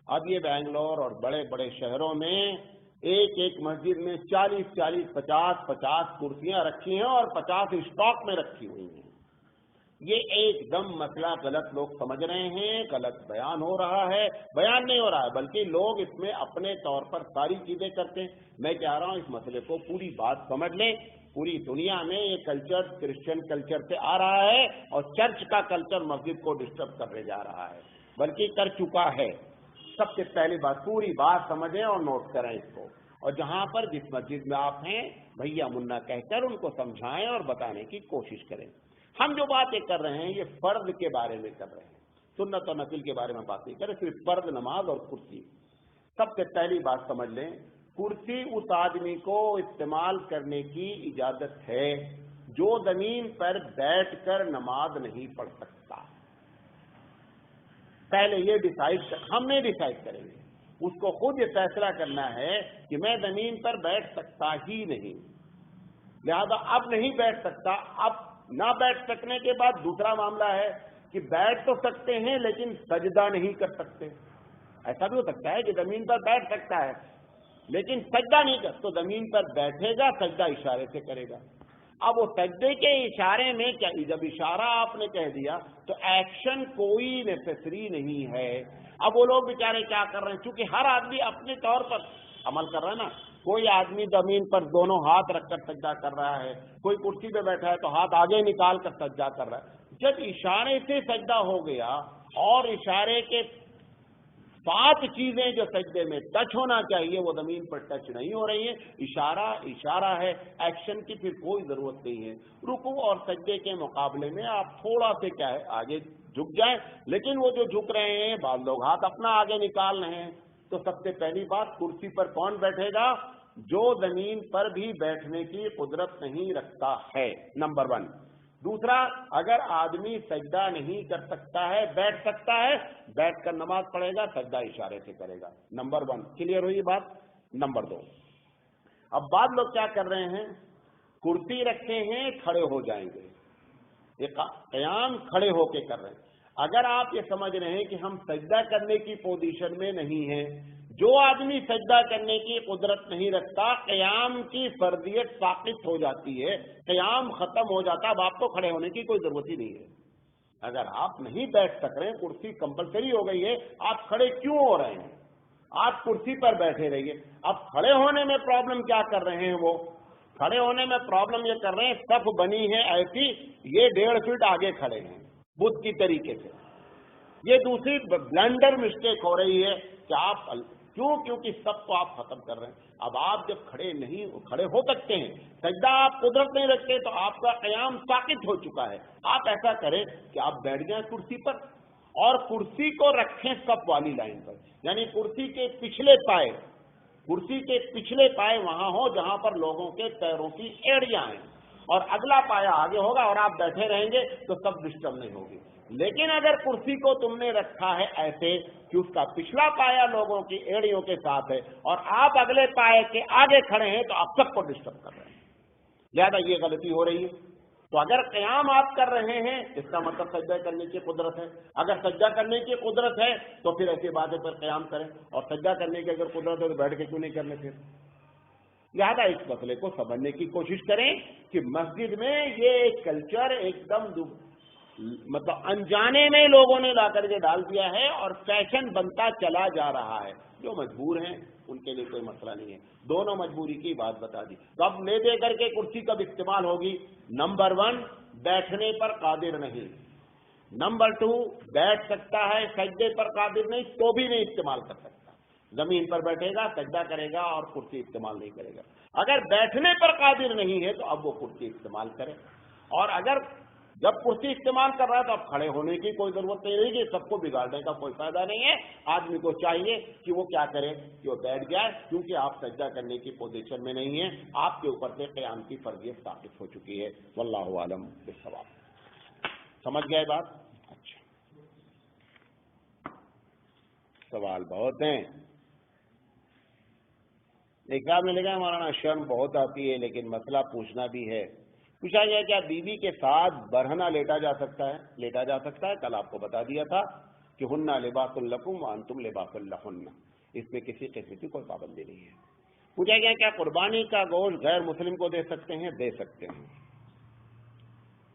اب یہ بنگلور اور بڑے بڑے شہروں میں ایک مسجد میں 40 50 کرسیاں رکھی ہیں اور 50 اسٹاک میں رکھی ہوئی ہیں. یہ ایک دم مسئلہ غلط لوگ سمجھ رہے ہیں, غلط بیان ہو رہا ہے. بیان نہیں ہو رہا ہے بلکہ لوگ اس میں اپنے طور پر ساری چیزیں کرتے ہیں. میں کہہ رہا ہوں اس مسئلے کو پوری بات سمجھ لیں. پوری دنیا میں یہ کلچر کرسچن کلچر سے آ رہا ہے اور چرچ کا کلچر مسجد کو ڈسٹرب کرنے جا رہا ہے, بلکہ کر چکا ہے. سب سے پہلی بات پوری بات سمجھیں اور نوٹ کریں اس کو, اور جہاں پر جس مسجد میں آپ ہیں بھیا منا کہہ کر ان کو سمجھائیں اور بتانے کی کوشش کریں. ہم جو باتیں کر رہے ہیں یہ فرض کے بارے میں کر رہے ہیں, سنت و نفل کے بارے میں بات نہیں کر رہے, صرف فرض نماز اور کرسی. سب سے پہلی بات سمجھ لیں, کرسی اس آدمی کو استعمال کرنے کی اجازت ہے جو زمین پر بیٹھ کر نماز نہیں پڑھ سکتا. پہلے یہ ہم نہیں ڈیسائیڈ کریں گے, اس کو خود یہ فیصلہ کرنا ہے کہ میں زمین پر بیٹھ سکتا ہی نہیں, لہذا اب نہیں بیٹھ سکتا. اب نہ بیٹھ سکنے کے بعد دوسرا معاملہ ہے کہ بیٹھ تو سکتے ہیں لیکن سجدہ نہیں کر سکتے. ایسا بھی ہو سکتا ہے کہ زمین پر بیٹھ سکتا ہے لیکن سجدہ نہیں کر, تو زمین پر بیٹھے گا, سجدہ اشارے سے کرے گا. اب وہ سجدے کے اشارے میں کیا, جب اشارہ آپ نے کہہ دیا تو ایکشن کوئی نیسیسری نہیں ہے. اب وہ لوگ بیچارے کیا کر رہے ہیں, چونکہ ہر آدمی اپنے طور پر عمل کر رہا ہے نا. کوئی آدمی زمین پر دونوں ہاتھ رکھ کر سجدہ کر رہا ہے, کوئی کرسی پہ بیٹھا ہے تو ہاتھ آگے نکال کر سجدہ کر رہا ہے. جب اشارے سے سجدہ ہو گیا اور اشارے کے 5 چیزیں جو سجدے میں ٹچ ہونا چاہیے وہ زمین پر ٹچ نہیں ہو رہی ہیں, اشارہ ہے, ایکشن کی پھر کوئی ضرورت نہیں ہے. رکوع اور سجدے کے مقابلے میں آپ تھوڑا سے کیا ہے آگے جھک جائیں, لیکن وہ جو جھک رہے ہیں بعض لوگ ہاتھ اپنا آگے نکال رہے ہیں. تو سب سے پہلی بات, کرسی پر کون بیٹھے گا؟ جو زمین پر بھی بیٹھنے کی قدرت نہیں رکھتا ہے, نمبر 1. دوسرا, اگر آدمی سجدہ نہیں کر سکتا ہے, بیٹھ سکتا ہے, بیٹھ کر نماز پڑھے گا, سجدہ اشارے سے کرے گا. نمبر 1 کلیئر ہوئی بات. نمبر 2, اب بعض لوگ کیا کر رہے ہیں, کرسی رکھے ہیں کھڑے ہو جائیں گے, یہ قیام کھڑے ہو کے کر رہے ہیں. اگر آپ یہ سمجھ رہے ہیں کہ ہم سجدہ کرنے کی پوزیشن میں نہیں ہیں, جو آدمی سجدہ کرنے کی قدرت نہیں رکھتا قیام کی فرضیت ساقط ہو جاتی ہے, قیام ختم ہو جاتا. اب آپ کو کھڑے ہونے کی کوئی ضرورت ہی نہیں ہے. اگر آپ نہیں بیٹھ سک رہے ہیں, کرسی کمپلسری ہو گئی ہے, آپ کھڑے کیوں ہو رہے ہیں؟ آپ کرسی پر بیٹھے رہیے. اب کھڑے ہونے میں پرابلم کیا کر رہے ہیں, وہ کھڑے ہونے میں پرابلم یہ کر رہے ہیں صف بنی ہے ایسی, یہ 1.5 فٹ آگے کھڑے ہیں بدھ کی طریقے سے. یہ دوسری بلنڈر مسٹیک ہو رہی ہے کہ آپ کیونکہ سب کو آپ ختم کر رہے ہیں. اب آپ جب کھڑے ہو سکتے ہیں, سجدہ آپ قدرت نہیں رکھتے, تو آپ کا قیام ساقط ہو چکا ہے. آپ ایسا کریں کہ آپ بیٹھ جائیں کرسی پر اور کرسی کو رکھیں صف والی لائن پر, یعنی کرسی کے پچھلے پائے وہاں ہو جہاں پر لوگوں کے پیروں کی ایڑیاں ہیں, اور اگلا پایا آگے ہوگا اور آپ بیٹھے رہیں گے تو سب ڈسٹرب نہیں ہوگی. لیکن اگر کرسی کو تم نے رکھا ہے ایسے کہ اس کا پچھلا پایا لوگوں کی ایڑیوں کے ساتھ ہے اور آپ اگلے پائے کے آگے کھڑے ہیں تو آپ سب کو ڈسٹرب کر رہے ہیں, لہذا یہ غلطی ہو رہی ہے. تو اگر قیام آپ کر رہے ہیں اس کا مطلب سجدہ کرنے کی قدرت ہے. اگر سجدہ کرنے کی قدرت ہے تو پھر ایسی باتیں پر قیام کریں, اور سجدہ کرنے کی اگر قدرت ہے تو بیٹھ کے کیوں نہیں کرنے. پھر لہٰذا اس مسئلے کو سمجھنے کی کوشش کریں کہ مسجد میں یہ ایک کلچر ایک دم مطلب انجانے میں لوگوں نے لا کر کے ڈال دیا ہے اور فیشن بنتا چلا جا رہا ہے. جو مجبور ہیں ان کے لیے کوئی مسئلہ نہیں ہے. دونوں مجبوری کی بات بتا دی. تو اب لے دے کر کے کرسی کب استعمال ہوگی؟ نمبر 1 بیٹھنے پر قادر نہیں. نمبر 2 بیٹھ سکتا ہے سجدے پر قادر نہیں تو بھی نہیں استعمال کر سکتا. زمین پر بیٹھے گا سجدہ کرے گا اور کرسی استعمال نہیں کرے گا. اگر بیٹھنے پر قادر نہیں ہے تو اب وہ کرسی استعمال کرے, اور اگر جب کرسی استعمال کر رہا ہے تو اب کھڑے ہونے کی کوئی ضرورت نہیں رہے گی. سب کو بگاڑنے کا کوئی فائدہ نہیں ہے. آدمی کو چاہیے کہ وہ کیا کرے کہ وہ بیٹھ جائے, کیونکہ آپ سجدہ کرنے کی پوزیشن میں نہیں ہیں, آپ کے اوپر سے قیام کی فرضیت ثابت ہو چکی ہے. واللہ عالم بالصواب. سمجھ گئے بات؟ اچھا, سوال بہت ہیں. ایک صاحب نے لکھا مولانا شرم بہت آتی ہے لیکن مسئلہ پوچھنا بھی ہے. پوچھا گیا کیا بیوی کے ساتھ برہنہ لیٹا جا سکتا ہے؟ لیٹا جا سکتا ہے. کل آپ کو بتا دیا تھا کہ ہننا لباس لکم وانتم لباس لہن, اس میں کسی قسم کی کوئی پابندی نہیں ہے. پوچھا گیا کیا قربانی کا گوشت غیر مسلم کو دے سکتے ہیں؟ دے سکتے ہیں.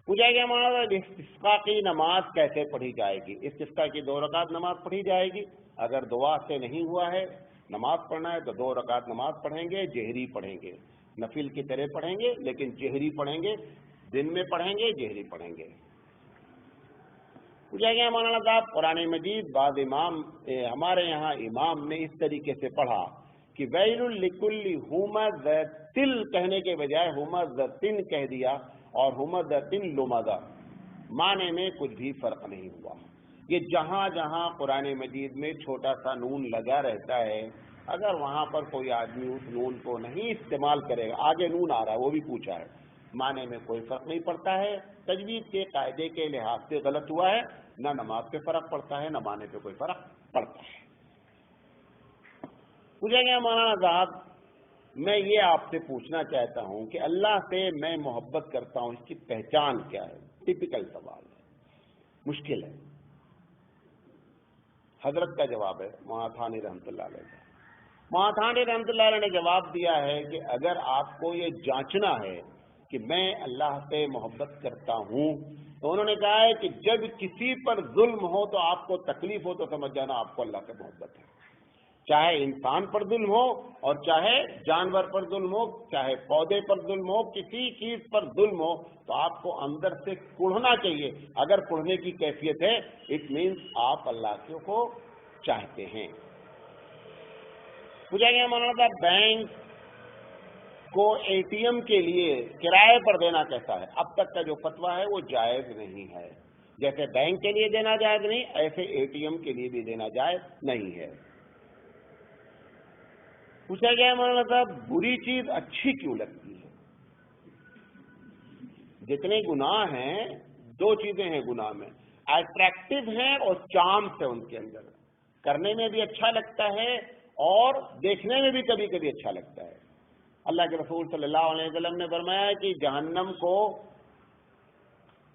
پوچھا گیا مولانا استسقاء کی نماز کیسے پڑھی جائے گی؟ استسقاء کی 2 رکعت نماز پڑھی جائے گی. اگر دعا سے نہیں ہوا ہے نماز پڑھنا ہے تو 2 رکعت نماز پڑھیں گے, جہری پڑھیں گے, نفل کی طرح پڑھیں گے لیکن جہری پڑھیں گے. دن میں پڑھیں گے, جہری پڑھیں گے. پوچھا گیا مولانا صاحب قرآن مجید بعض امام ہمارے یہاں امام نے اس طریقے سے پڑھا کہ ویل لکل ہمزۃ کہنے کے بجائے ہمزۃ کہہ دیا اور ہمزۃ لمزہ, معنی میں کچھ بھی فرق نہیں ہوا. یہ جہاں جہاں قرآن مجید میں چھوٹا سا نون لگا رہتا ہے اگر وہاں پر کوئی آدمی اس نون کو نہیں استعمال کرے گا, آگے نون آ رہا ہے وہ بھی پوچھا ہے, معنی میں کوئی فرق نہیں پڑتا ہے. تجوید کے قاعدے کے لحاظ سے غلط ہوا ہے, نہ نماز پہ فرق پڑتا ہے نہ معنی پہ کوئی فرق پڑتا ہے. پوچھیں گے مولانا صاحب میں یہ آپ سے پوچھنا چاہتا ہوں کہ اللہ سے میں محبت کرتا ہوں, اس کی پہچان کیا ہے؟ ٹپیکل سوال ہے, مشکل ہے. حضرت کا جواب ہے مولانا تھانی رحمۃ اللہ علیہ کا. مولانا تھانی رحمۃ اللہ علیہ نے جواب دیا ہے کہ اگر آپ کو یہ جانچنا ہے کہ میں اللہ سے محبت کرتا ہوں تو انہوں نے کہا ہے کہ جب کسی پر ظلم ہو تو آپ کو تکلیف ہو تو سمجھ جانا آپ کو اللہ سے محبت ہے. چاہے انسان پر ظلم ہو اور چاہے جانور پر ظلم ہو, چاہے پودے پر ظلم ہو, کسی چیز پر ظلم ہو تو آپ کو اندر سے کڑھنا چاہیے. اگر کڑھنے کی کیفیت ہے اٹ مینس آپ اللہ کو چاہتے ہیں. پوچھا گیا مولانا صاحب بینک کو اے ٹی ایم کے لیے کرائے پر دینا کیسا ہے؟ اب تک کا جو فتویٰ ہے وہ جائز نہیں ہے. جیسے بینک کے لیے دینا جائز نہیں ایسے اے ٹی ایم کے لیے بھی دینا جائز نہیں ہے. پوچھا گیا مولانا صاحب بری چیز اچھی کیوں لگتی ہے؟ جتنے گناہ ہیں 2 چیزیں ہیں گناہ میں, اٹریکٹیو ہیں اور چارمس ہے ان کے اندر, کرنے میں بھی اچھا لگتا ہے اور دیکھنے میں بھی کبھی کبھی اچھا لگتا ہے. اللہ کے رسول صلی اللہ علیہ وسلم نے فرمایا کہ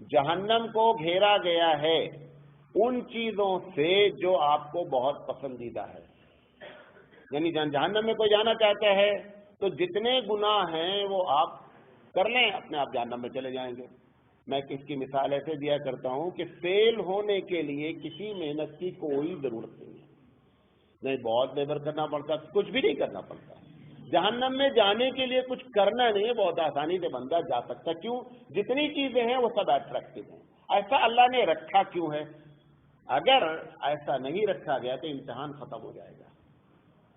جہنم کو گھیرا گیا ہے ان چیزوں سے جو آپ کو بہت پسندیدہ ہے. یعنی جہنم میں کوئی جانا چاہتا ہے تو جتنے گناہ ہیں وہ آپ کر لیں اپنے آپ جہنم میں چلے جائیں گے. میں اس کی مثال ایسے دیا کرتا ہوں کہ فیل ہونے کے لیے کسی محنت کی کوئی ضرورت نہیں ہے, نہیں بہت لیبر کرنا پڑتا, کچھ بھی نہیں کرنا پڑتا. جہنم میں جانے کے لیے کچھ کرنا نہیں ہے, بہت آسانی سے بندہ جا سکتا. کیوں؟ جتنی چیزیں ہیں وہ سب اٹریکٹیو ہیں. ایسا اللہ نے رکھا کیوں ہے؟ اگر ایسا نہیں رکھا گیا تو امتحان ختم ہو جائے گا.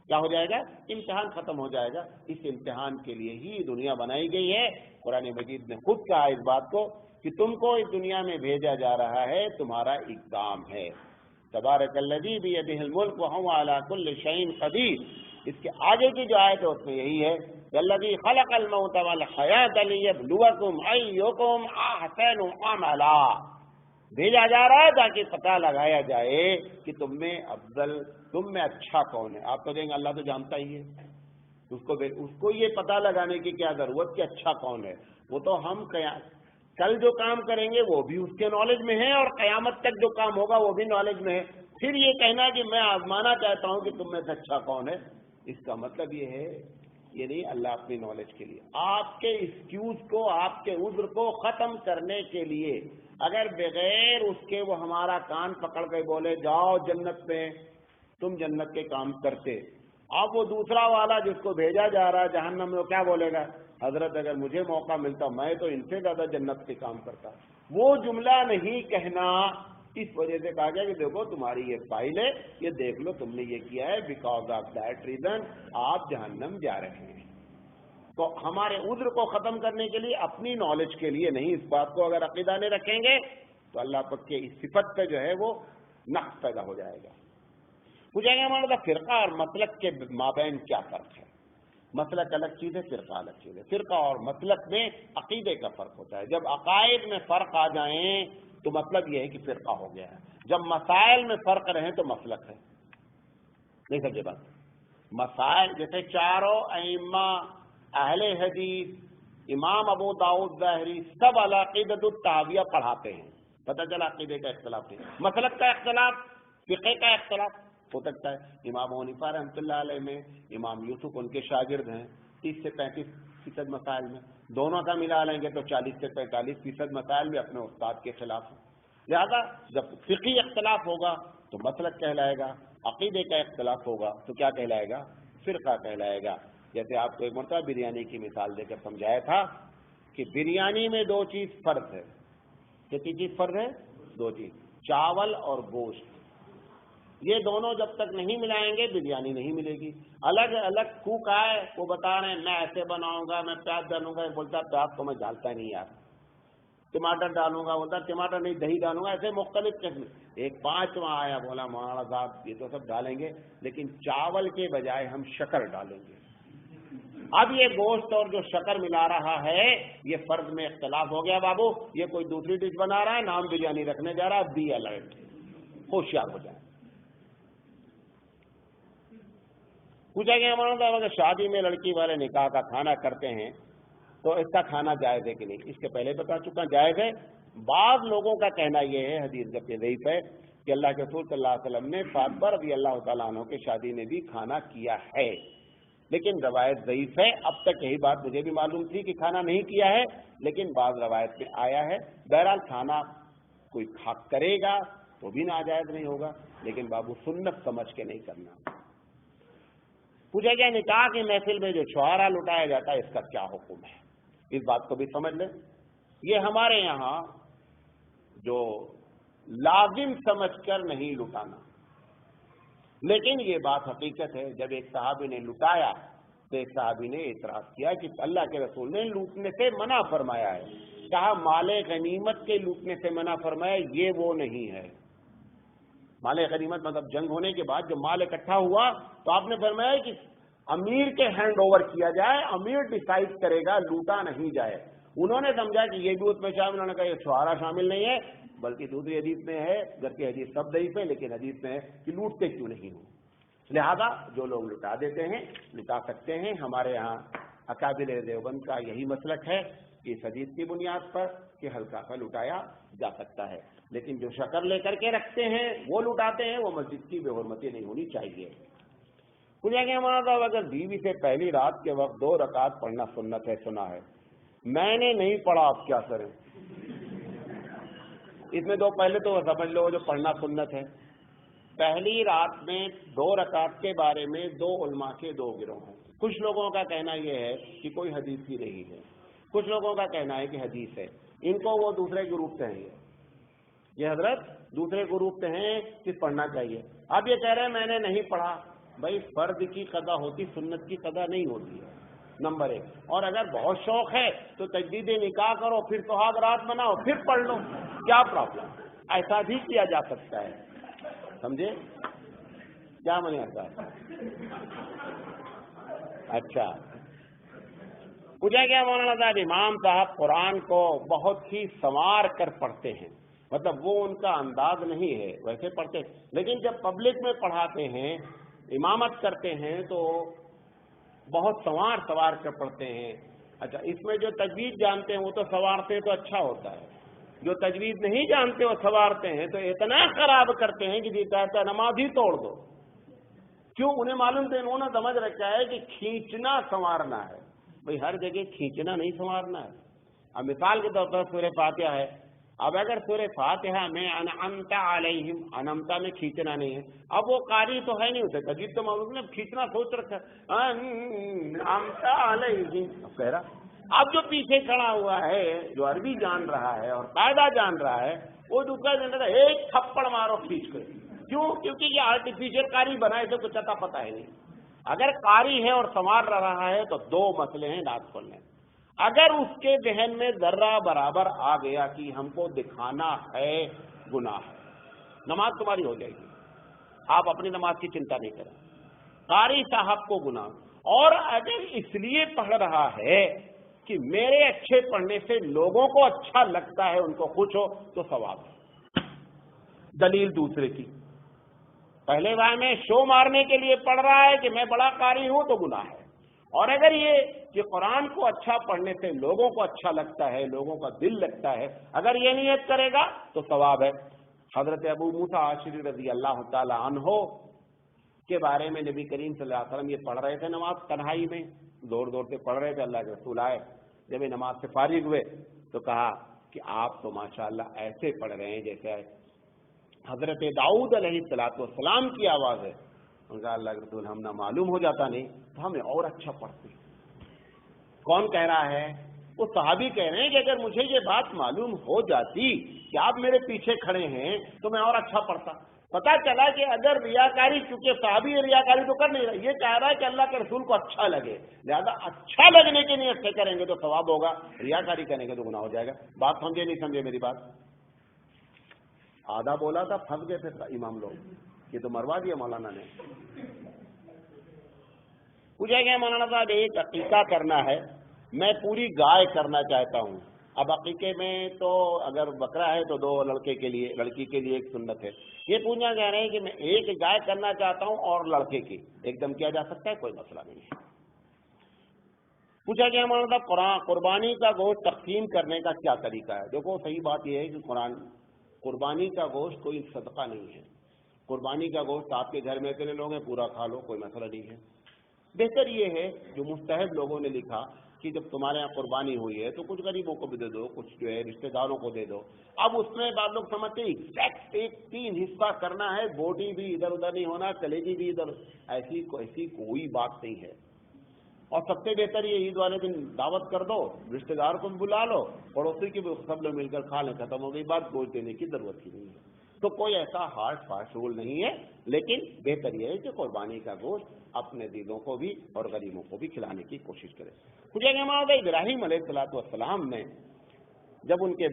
کیا ہو جائے گا؟ امتحان ختم ہو جائے گا. اس امتحان کے لیے ہی دنیا بنائی گئی ہے. قرآن مجید نے خود کہا اس بات کو کہ تم کو اس دنیا میں بھیجا جا رہا ہے, تمہارا اقدام ہے. تبارک الذی بیدہ الملک وہو علی کل شیء قدیر. اس کے آگے کی جو آیت ہے اس میں یہی ہے کہ الذی خلق الموت والحیات لیبلوکم ایکم احسن عملا، بھیجا جا رہا ہے تاکہ پتہ لگایا جائے کہ تم میں افضل، تم میں اچھا کون ہے۔ آپ تو کہیں گے اللہ تو جانتا ہی ہے، اس کو یہ پتہ لگانے کی کیا ضرورت کہ اچھا کون ہے، وہ تو ہم کل جو کام کریں گے وہ بھی اس کے نالج میں ہے، اور قیامت تک جو کام ہوگا وہ بھی نالج میں ہے۔ پھر یہ کہنا کہ میں آزمانا چاہتا ہوں کہ تم میں سے اچھا کون ہے، اس کا مطلب یہ ہے یہ نہیں اللہ اپنی نالج کے لیے، آپ کے ایکسکیوز کو، آپ کے عذر کو ختم کرنے کے لیے، اگر بغیر اس کے وہ ہمارا کان پکڑ کے بولے جاؤ جنت میں، تم جنت کے کام کرتے، اب وہ دوسرا والا جس کو بھیجا جا رہا ہے جہنم میں، وہ کیا بولے گا؟ حضرت اگر مجھے موقع ملتا میں تو ان سے زیادہ جنت کے کام کرتا۔ وہ جملہ نہیں کہنا، اس وجہ سے کہا گیا کہ دیکھو تمہاری یہ فائل ہے، یہ دیکھ لو تم نے یہ کیا ہے، بیکاز آف دیٹ ریزن آپ جہنم جا رہے ہیں۔ تو ہمارے عذر کو ختم کرنے کے لیے، اپنی نالج کے لیے نہیں، اس بات کو اگر عقیدہ نہیں رکھیں گے تو اللہ پاک کے اس صفت پہ جو ہے وہ نقص پیدا ہو جائے گا۔ پوچھیں گے ہمارا فرقہ اور مسلک کے مابین کیا فرق ہے؟ مسلک الگ چیز ہے، فرقہ الگ چیز ہے۔ فرقہ اور مسلک میں عقیدے کا فرق ہوتا ہے، جب عقائد میں فرق آ جائیں تو مطلب یہ ہے کہ فرقہ ہو گیا ہے، جب مسائل میں فرق رہیں تو مسلک ہے۔ نہیں سمجھے بات؟ مسائل جیسے چاروں ائمہ اہل حدیث، امام ابو داؤد ظاہری، سب عقیدۃ الطحاویہ پڑھاتے ہیں، پتہ چلا عقیدے کا اختلاف ہے۔ مسلک کا اختلاف، فقہ کا اختلاف ہو سکتا ہے۔ امام ابو حنیفہ رحمۃ اللہ علیہ میں امام یوسف ان کے شاگرد ہیں، 30 سے 35% مسائل میں، دونوں کا ملا لیں گے تو 40 سے 45% مسائل میں اپنے استاد کے خلاف ہیں۔ لہذا جب فقہی اختلاف ہوگا تو مسلک کہلائے گا، عقیدے کا اختلاف ہوگا تو کیا کہلائے گا؟ فرقہ کہلائے گا۔ جیسے آپ کو ایک مرتبہ بریانی کی مثال دے کر سمجھایا تھا کہ بریانی میں دو چیز فرض ہے۔ کتنی چیز فرض ہے؟ دو چیز، چاول اور گوشت۔ یہ دونوں جب تک نہیں ملائیں گے بریانی نہیں ملے گی۔ الگ الگ کوک آئے، وہ بتا رہے ہیں میں ایسے بناؤں گا، میں پیاز ڈالوں گا، بولتا پیاز تو میں ڈالتا نہیں یار، ٹماٹر ڈالوں گا، بولتا ٹماٹر نہیں دہی ڈالوں گا، ایسے مختلف قسم۔ ایک پانچواں آیا، بولا مولانا صاحب یہ تو سب ڈالیں گے لیکن چاول کے بجائے ہم شکر ڈالیں گے۔ اب یہ گوشت اور جو شکر ملا رہا ہے یہ فرض میں اختلاف ہو گیا بابو، یہ کوئی دوسری ڈش بنا رہا ہے، نام بریانی رکھنے جا رہا ہے، بی الرٹ، ہوشیار ہو جائے۔ پوچھا گیا ہمارا صاحب اگر شادی میں لڑکی والے نکاح کا کھانا کرتے ہیں تو اس کا کھانا جائز ہے کہ نہیں؟ اس کے پہلے بتا چکا جائز ہے۔ بعض لوگوں کا کہنا یہ ہے، حدیث جب کہ ضعیف ہے، کہ اللہ کے رسول صلی اللہ علیہ وسلم نے فاطمہ رضی اللہ تعالیٰ عنہ کے شادی میں بھی کھانا کیا ہے، لیکن روایت ضعیف ہے۔ اب تک یہی بات مجھے بھی معلوم تھی کہ کھانا نہیں کیا ہے، لیکن بعض روایت میں آیا ہے۔ بہرحال کھانا کوئی کرے گا تو بھی ناجائز نہیں ہوگا، لیکن بابو سنت سمجھ کے نہیں کرنا۔ پوچھا گیا نکاح کی محفل میں جو چھوارا لٹایا جاتا ہے اس کا کیا حکم ہے؟ اس بات کو بھی سمجھ لیں، یہ ہمارے یہاں جو لازم سمجھ کر نہیں لٹانا، لیکن یہ بات حقیقت ہے۔ جب ایک صحابی نے لٹایا تو ایک صحابی نے اعتراض کیا کہ اللہ کے رسول نے لوٹنے سے منع فرمایا ہے، کہا مال غنیمت کے لوٹنے سے منع فرمایا، یہ وہ نہیں ہے۔ مال غنیمت مطلب جنگ ہونے کے بعد جب مال اکٹھا ہوا تو آپ نے فرمایا کہ امیر کے ہینڈ اوور کیا جائے، امیر ڈیسائیڈ کرے گا، لوٹا نہیں جائے۔ انہوں نے سمجھا کہ یہ بھی اس میں شامل، انہوں نے کہا یہ چھوارا شامل نہیں ہے، بلکہ دوسری حدیث میں ہے، جبکہ حدیث سب ضعیف ہے لیکن حدیث میں ہے کہ لوٹتے کیوں نہیں ہو۔ لہذا جو لوگ لٹا دیتے ہیں لٹا سکتے ہیں۔ ہمارے یہاں اکابر دیوبند کا یہی مسلک ہے کہ اس حدیث کی بنیاد پر کہ ہلکا سا لٹایا جا سکتا ہے، لیکن جو شکر لے کر کے رکھتے ہیں وہ لٹاتے ہیں، وہ مسجد کی بے حرمتی نہیں ہونی چاہیے۔ پوچھا کہ ہمارا اگر بیوی سے پہلی رات کے وقت 2 رکعت پڑھنا سنت ہے، سنا ہے، میں نے نہیں پڑھا، آپ کیا کریں؟ اس میں دو پہلے تو سمجھ لو جو پڑھنا سنت ہے۔ پہلی رات میں 2 رکعت کے بارے میں 2 علماء کے 2 گروہ ہیں۔ کچھ لوگوں کا کہنا یہ ہے کہ کوئی حدیث ہی نہیں ہے، کچھ لوگوں کا کہنا ہے کہ حدیث ہے۔ ان کو وہ دوسرے گروپ سے ہیں، یہ حضرت دوسرے گروپ سے ہیں کہ پڑھنا چاہیے۔ اب یہ کہہ رہے ہیں میں نے نہیں پڑھا، بھائی فرض کی قضا ہوتی، سنت کی قضا نہیں ہوتی ہے، نمبر 1۔ اور اگر بہت شوق ہے تو تجدید نکاح کرو، پھر سہاگ رات بناؤ، پھر پڑھ لو، کیا پرابلم؟ ایسا بھی کیا جا سکتا ہے، سمجھے کیا؟ میں نے ایسا اچھا پوچھا گیا مولانا صاحب امام صاحب قرآن کو بہت ہی سنوار کر پڑھتے ہیں، مطلب وہ ان کا انداز نہیں ہے، ویسے پڑھتے لیکن جب پبلک میں پڑھاتے ہیں امامت کرتے ہیں تو بہت سنوار کر پڑھتے ہیں۔ اچھا اس میں جو تجوید جانتے ہیں وہ تو سنوارتے ہیں تو اچھا ہوتا ہے، جو تجوید نہیں جانتے وہ سنوارتے ہیں تو اتنا خراب کرتے ہیں کہ جی کہتا ہے نماز ہی توڑ دو۔ کیوں؟ انہیں معلوم تھا، انہوں نے سمجھ رکھا ہے کہ کھینچنا سنوارنا ہے، بھئی ہر جگہ کھینچنا نہیں سنوارنا ہے۔ اب مثال کے طور پر سورہ فاتحہ ہے، اب اگر سورہ فاتحہ میں انعمت علیہم، انعمت میں کھینچنا نہیں ہے، اب وہ قاری تو ہے نہیں، اسے تجوید تو معلوم نہیں، کھینچنا سوچ رکھا انعمت علیہم اب کہہ رہا۔ اب جو پیچھے کھڑا ہوا ہے جو عربی جان رہا ہے اور قاعدہ جان رہا ہے وہ دوسرا جان رہا ہے، ایک تھپڑ مارو کھینچ کر۔ کیوں؟ کیونکہ یہ آرٹیفیشل قاری بنا ہے، اسے کچھ اتا پتہ ہے نہیں۔ اگر قاری ہے اور سنوار رہا ہے تو دو مسئلے ہیں ناز کھولنے۔ اگر اس کے ذہن میں ذرہ برابر آ گیا کہ ہم کو دکھانا ہے گناہ ہے، نماز تمہاری ہو جائے گی، آپ اپنی نماز کی چنتا نہیں کریں۔ قاری صاحب کو گناہ، اور اگر اس لیے پڑھ رہا ہے کہ میرے اچھے پڑھنے سے لوگوں کو اچھا لگتا ہے، ان کو خوش ہو، تو ثواب ہے۔ دلیل دوسرے کی، پہلے بار میں شو مارنے کے لیے پڑھ رہا ہے کہ میں بڑا قاری ہوں تو گناہ ہے، اور اگر یہ کہ قرآن کو اچھا پڑھنے سے لوگوں کو اچھا لگتا ہے، لوگوں کا دل لگتا ہے، اگر یہ نیت کرے گا تو ثواب ہے۔ حضرت ابو موسیٰ عاشری رضی اللہ تعالی عنہ کے بارے میں نبی کریم صلی اللہ علیہ وسلم یہ پڑھ رہے تھے نماز تنہائی میں، زور زور سے پڑھ رہے تھے، اللہ کے رسول آئے، جب یہ نماز سے فارغ ہوئے تو کہا کہ آپ تو ماشاءاللہ ایسے پڑھ رہے ہیں جیسے حضرت داؤد علیہ السلام کی آواز ہے۔ ان کا اللہ کے رسول ہم نہ معلوم ہو جاتا نہیں تو ہمیں اور اچھا پڑھتے۔ کون کہہ رہا ہے؟ وہ صحابی کہہ رہے ہیں کہ اگر مجھے یہ بات معلوم ہو جاتی کہ آپ میرے پیچھے کھڑے ہیں تو میں اور اچھا پڑھتا۔ پتا چلا کہ اگر ریاکاری، چونکہ صحابی ریاکاری تو کر نہیں رہا، یہ کہہ رہا ہے کہ اللہ کے رسول کو اچھا لگے، لہذا اچھا لگنے کے نیت سے کریں گے تو ثواب ہوگا، ریاکاری کریں گے تو گناہ ہو جائے گا۔ بات سمجھے نہیں سمجھے میری بات؟ آدھا بولا تھا، پھنس گئے پھر امام لوگ، یہ تو مروا دیا مولانا نے۔ پوچھا گیا مولانا صاحب ایک عقیقہ کرنا ہے، میں پوری گائے کرنا چاہتا ہوں۔ اب عقیقے میں تو اگر بکرا ہے تو 2 لڑکے کے لیے، لڑکی کے لیے 1 سنت ہے۔ یہ پوچھنا چاہ رہے ہیں کہ میں ایک گائے کرنا چاہتا ہوں اور لڑکے کی ایک دم کیا جا سکتا ہے؟ کوئی مسئلہ نہیں ہے۔ پوچھا گیا مولانا صاحب قربانی کا گوشت تقسیم کرنے کا کیا طریقہ ہے؟ دیکھو صحیح بات یہ ہے کہ قربانی کا گوشت کوئی صدقہ نہیں ہے۔ قربانی کا گوشت آپ کے گھر میں اتنے لوگ ہیں، پورا کھا لو، کوئی مسئلہ نہیں ہے۔ بہتر یہ ہے جو مستحب لوگوں نے لکھا کہ جب تمہارے یہاں قربانی ہوئی ہے تو کچھ غریبوں کو بھی دے دو، کچھ جو ہے رشتہ داروں کو دے دو۔ اب اس میں بعض لوگ سمجھتے ہیں ایگزیکٹ 3 حصہ کرنا ہے، بوٹی بھی ادھر ادھر نہیں ہونا، کلیجی بھی ادھر، ایسی کوئی بات نہیں ہے۔ اور سب سے بہتر یہ عید والے دن دعوت کر دو، رشتہ دار کو بھی بلا لو، پڑوسی کی بھی، سب لوگ مل کر کھا لیں، ختم ہو گئی بات، گوشت دینے کی ضرورت ہی نہیں ہے۔ تو کوئی ایسا ہارڈ فاسٹ رول نہیں ہے، لیکن بہتر یہ ہے کہ قربانی کا گوشت اپنے دیدوں کو بھی اور غریبوں کو بھی کھلانے کی کوشش کرے۔ مجھے ابراہیم علیہ السلام نے جب ان کے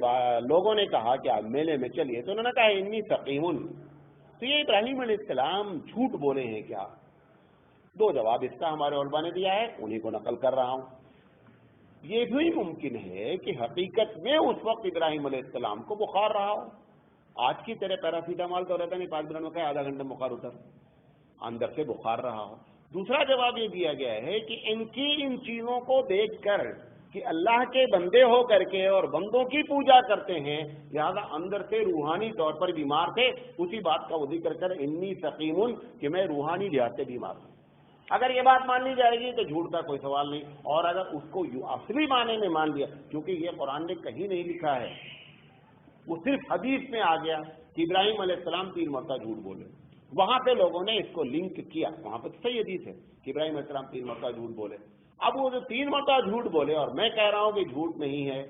لوگوں نے کہا کہ آپ میلے میں چلیے تو انہوں نے کہا انی سقیم، تو یہ ابراہیم علیہ السلام جھوٹ بولے ہیں کیا؟ 2 جواب اس کا ہمارے علماء نے دیا ہے، انہی کو نقل کر رہا ہوں۔ یہ بھی ممکن ہے کہ حقیقت میں اس وقت ابراہیم علیہ السلام کو بخار رہا ہو، آج کی طرح پیراسیٹامال تو رہتا نہیں، 5 منٹ میں کہا آدھا گھنٹے بخار اتر، اندر سے بخار رہا ہو۔ دوسرا جواب یہ دیا گیا ہے کہ ان چیزوں کو دیکھ کر کہ اللہ کے بندے ہو کر کے اور بندوں کی پوجا کرتے ہیں، لہذا اندر سے روحانی طور پر بیمار تھے، اسی بات کا وہ ذکر کر انی سقیم، کہ میں روحانی لحاظ سے بیمار ہوں۔ اگر یہ بات مان لی جائے گی تو جھوٹ کا کوئی سوال نہیں، اور اگر اس کو اصلی معنی میں مان لیا، کیونکہ یہ قرآن نے کہیں نہیں لکھا ہے، وہ صرف حدیث میں آ گیا کہ ابراہیم علیہ السلام 3 مرتبہ جھوٹ بولے، وہاں پہ لوگوں نے اس کو لنک کیا، وہاں پہ صحیح حدیث ہے کہ ابراہیم علیہ السلام 3 مرتبہ جھوٹ بولے۔ اب وہ جو 3 مرتبہ جھوٹ بولے اور میں کہہ رہا ہوں کہ جھوٹ نہیں ہے،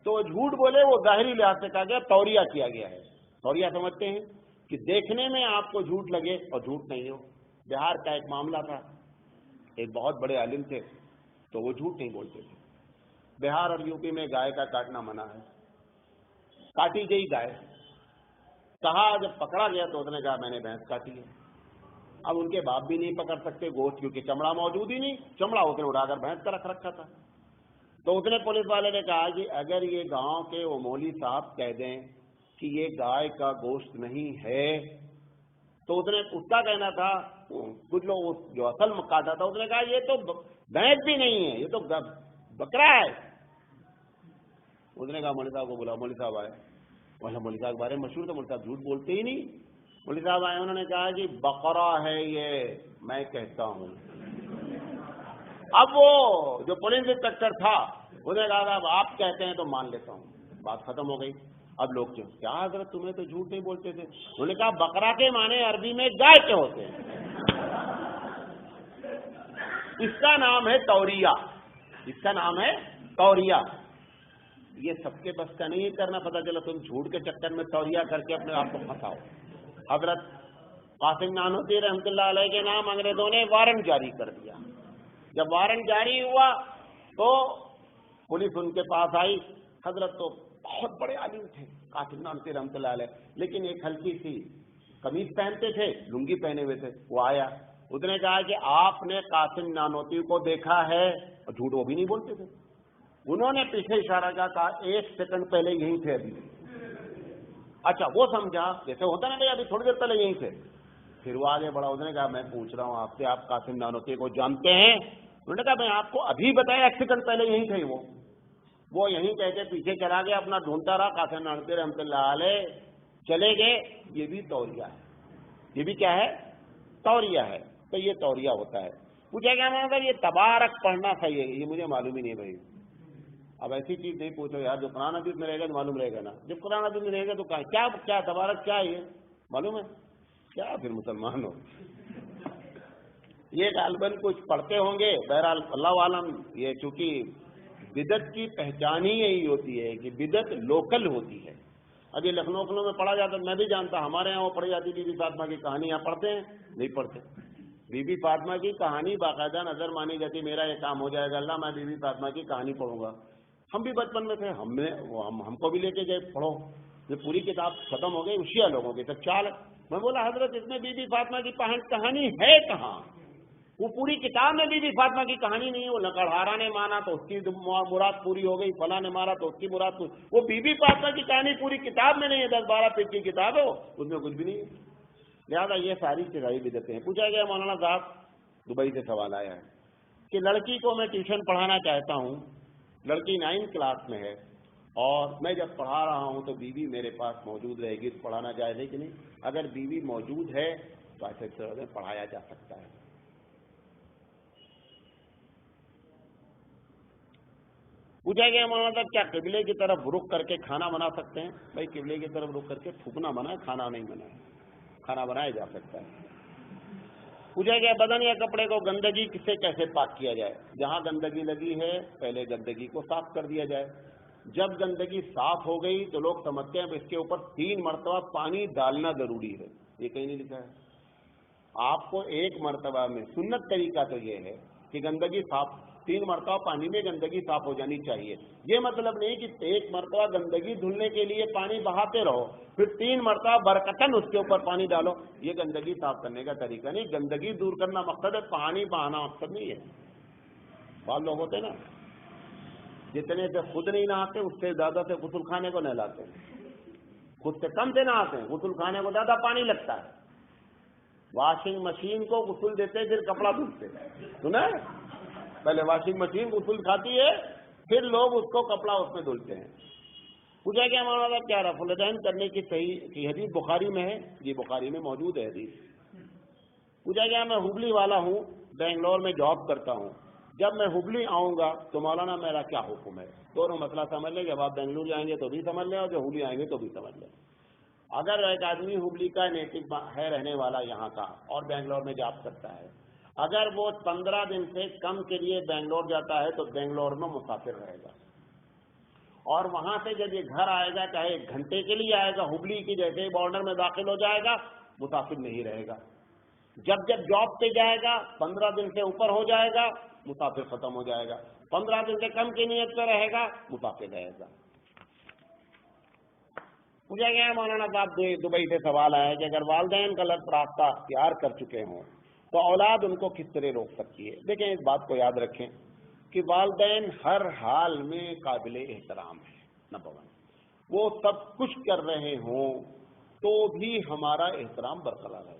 تو وہ جھوٹ بولے وہ ظاہری لحاظ سے کہا گیا، توریہ کیا گیا ہے۔ توریہ سمجھتے ہیں کہ دیکھنے میں آپ کو جھوٹ لگے اور جھوٹ نہیں ہو۔ بہار کا ایک معاملہ تھا، ایک بہت بڑے عالم تھے تو وہ جھوٹ نہیں بولتے تھے۔ بہار اور یو پی میں گائے کا کاٹنا منع ہے، کاٹی گئی گائے، کہا جب پکڑا گیا تو اس نے کہا میں نے بھینس کاٹی ہے، اب ان کے باپ بھی نہیں پکڑ سکتے گوشت کیونکہ چمڑا موجود ہی نہیں، چمڑا اس نے اڑا کر بھینس کا رکھ رکھا تھا۔ تو اس نے پولیس والے نے کہا کہ اگر یہ گاؤں کے وہ مولوی صاحب کہہ دیں کہ یہ گائے کا گوشت نہیں ہے، تو اس نے اس کا کہنا تھا، کچھ لوگ جو اصل کاٹا تھا اس نے کہا یہ تو بھینس بھی نہیں ہے، یہ تو بکرا ہے۔ اس نے کہا مولوی صاحب کو بلا، مولوی صاحب آئے، مولوی صاحب کے بارے میں مشہور تھا، مولوی صاحب جھوٹ بولتے ہی نہیں۔ مولوی صاحب آئے، انہوں نے کہا کہ بقرہ ہے یہ، میں کہتا ہوں۔ اب وہ جو پولیس انسپیکٹر تھا اس نے کہا اب آپ کہتے ہیں تو مان لیتا ہوں، بات ختم ہو گئی۔ اب لوگ کیا حضرت تمہیں تو جھوٹ نہیں بولتے تھے؟ انہوں نے کہا بقرہ کے معنی عربی میں گائے کے ہوتے ہیں، اس کا نام ہے توریہ، اس کا نام ہے توریہ۔ یہ سب کے بس کا نہیں کرنا، پتہ چلا تم جھوٹ کے چکر میں توریہ کر کے اپنے آپ کو پھنساؤ۔ حضرت قاسم نانوتوی رحمۃ اللہ علیہ کے نام انگریزوں نے وارنٹ جاری کر دیا۔ جب وارنٹ جاری ہوا تو پولیس ان کے پاس آئی۔ حضرت تو بہت بڑے عالم تھے قاسم نانوتوی رحمۃ اللہ علیہ، لیکن ایک ہلکی سی قمیض پہنتے تھے، لنگی پہنے ہوئے تھے۔ وہ آیا، اس نے کہا کہ آپ نے قاسم نانوتوی کو دیکھا ہے؟ اور جھوٹ وہ بھی نہیں بولتے تھے۔ انہوں نے پیچھے اشارہ کیا، ایک سیکنڈ پہلے یہیں تھے ابھی۔ اچھا وہ سمجھا جیسے ہوتا نا بھائی ابھی تھوڑی دیر پہلے یہیں تھے۔ پھر وہ آگے بڑھا، اس نے کہا میں پوچھ رہا ہوں آپ سے، آپ قاسم نانوتوی کو جانتے ہیں؟ انہوں نے کہا میں آپ کو ابھی بتایا، ایک سیکنڈ پہلے یہیں تھے وہ یہیں کہہ کے پیچھے چلا گیا، اپنا ڈھونڈتا رہا۔ قاسم نانوتوی رحمۃ اللہ علیہ چلے گئے۔ یہ بھی توریہ ہے، یہ بھی کیا ہے؟ توریہ ہے۔ تو یہ توریہ ہوتا ہے۔ پوچھا گیا مگر یہ تبارک پڑھنا صحیح ہے؟ یہ مجھے معلوم ہی نہیں بھائی۔ اب ایسی چیز نہیں پوچھو یار، جو قرآن حدیث میں رہے گا تو معلوم رہے گا نا، جب قرآن حدیث میں رہے گا تو کیا تبارک کیا ہے یہ معلوم ہے کیا؟ پھر مسلمان ہو یہ غالباً کچھ پڑھتے ہوں گے، بہرحال اللہ عالم۔ یہ چونکہ بدعت کی پہچان ہی یہی ہوتی ہے کہ بدعت لوکل ہوتی ہے۔ اب یہ لکھنؤ میں پڑھا جاتا، میں بھی جانتا، ہمارے یہاں وہ پڑھی جاتی بی بی فاطمہ کی کہانی، یہاں پڑھتے ہیں؟ نہیں پڑھتے۔ بی بی فاطمہ کی کہانی باقاعدہ نظر مانی جاتی، میرا یہ کام ہو جائے گا اللہ میں بی بی فاطمہ کی کہانی پڑھوں گا۔ ہم بھی بچپن میں تھے، ہم کو بھی لے کے گئے پڑھو، یہ پوری کتاب ختم ہو گئی، شیعہ لوگوں کی سب چال۔ میں بولا حضرت اس میں بی بی فاطمہ کی کہانی ہے کہاں؟ وہ پوری کتاب میں بی بی فاطمہ کی کہانی نہیں ہے۔ وہ لکڑہارا نے مانا تو اس کی مراد پوری ہو گئی، فلاں نے مارا تو اس کی مراد پوری۔ وہ بی بی فاطمہ کی کہانی پوری کتاب میں نہیں ہے، 10-12 پیج کی کتاب ہے، اس میں کچھ بھی نہیں ہے۔ لہٰذا یہ ساری چرائی بدعتیں ہیں۔ پوچھا گیا مولانا صاحب، دبئی سے سوال آیا ہے کہ لڑکی کو میں ٹیوشن پڑھانا چاہتا ہوں، لڑکی 9 کلاس میں ہے، اور میں جب پڑھا رہا ہوں تو بیوی میرے پاس موجود رہے گی، تو پڑھانا جائز ہے کہ نہیں؟ اگر بیوی موجود ہے تو ایسے صورت میں پڑھایا جا سکتا ہے۔ پوچھا گیا مولانا صاحب کیا قبلے کی طرف رخ کر کے کھانا بنا سکتے ہیں؟ بھائی قبلے کی طرف رخ کر کے تھوکنا منع ہے، کھانا نہیں منع ہے، کھانا بنایا جا سکتا ہے۔ پوچھا گیا بدن یا کپڑے کو گندگی سے کیسے پاک کیا جائے؟ جہاں گندگی لگی ہے پہلے گندگی کو صاف کر دیا جائے۔ جب گندگی صاف ہو گئی تو لوگ سمجھتے ہیں اس کے اوپر 3 مرتبہ پانی ڈالنا ضروری ہے، یہ کہیں نہیں لکھا ہے۔ آپ کو 1 مرتبہ میں سنت طریقہ تو یہ ہے کہ گندگی صاف 3 مرتبہ پانی میں گندگی صاف ہو جانی چاہیے۔ یہ مطلب نہیں کہ 1 مرتبہ گندگی دھلنے کے لیے پانی بہاتے رہو پھر 3 مرتبہ برکتاً اس کے اوپر پانی ڈالو، یہ گندگی صاف کرنے کا طریقہ نہیں۔ گندگی دور کرنا مقصد ہے، پانی بہانا مقصد نہیں ہے۔ بعض لوگ ہوتے ہیں نا جتنے سے خود نہیں نہاتے اس سے زیادہ سے غسل خانے کو نہلاتے ہیں، خود سے کم سے نہاتے ہیں، غسل خانے کو زیادہ پانی لگتا ہے۔ واشنگ مشین کو غسل دیتے پھر کپڑا دھلتے، سنا ہے؟ پہلے واشنگ مشین غسل کھاتی ہے پھر لوگ اس کو کپڑا اس میں دھلتے ہیں۔ پوچھا کیا مولانا کیا رفع الیدین کرنے کی صحیح کی حدیث بخاری میں ہے؟ جی بخاری میں موجود ہے حدیث۔ پوچھا گیا میں ہبلی والا ہوں، بنگلور میں جاب کرتا ہوں، جب میں ہبلی آؤں گا تو مولانا میرا کیا حکم ہے؟ دونوں مسئلہ سمجھ لیں، جب آپ بنگلور جائیں گے تو بھی سمجھ لیں اور جب ہبلی آئیں گے تو بھی سمجھ لیں۔ اگر ایک آدمی ہبلی کا نیٹو ہے، رہنے والا یہاں کا، اور بنگلور میں جاب کرتا ہے، اگر وہ 15 دن سے کم کے لیے بنگلور جاتا ہے تو بنگلور میں مسافر رہے گا، اور وہاں سے جب یہ گھر آئے گا چاہے 1 گھنٹے کے لیے آئے گا، ہبلی کی جیسے ہی بارڈر میں داخل ہو جائے گا مسافر نہیں رہے گا۔ جب جاب پہ جائے گا 15 دن سے اوپر ہو جائے گا مسافر ختم ہو جائے گا، 15 دن سے کم کی نیت پہ رہے گا مسافر رہے گا۔ پوچھا گیا مولانا صاحب دبئی سے سوال آیا کہ اگر والدین غلط راستہ اختیار کر چکے ہوں تو اولاد ان کو کس طرح روک سکتی ہے؟ دیکھیں اس بات کو یاد رکھیں کہ والدین ہر حال میں قابل احترام ہے. نمبر 1 وہ سب کچھ کر رہے ہوں تو بھی ہمارا احترام برقرار ہے.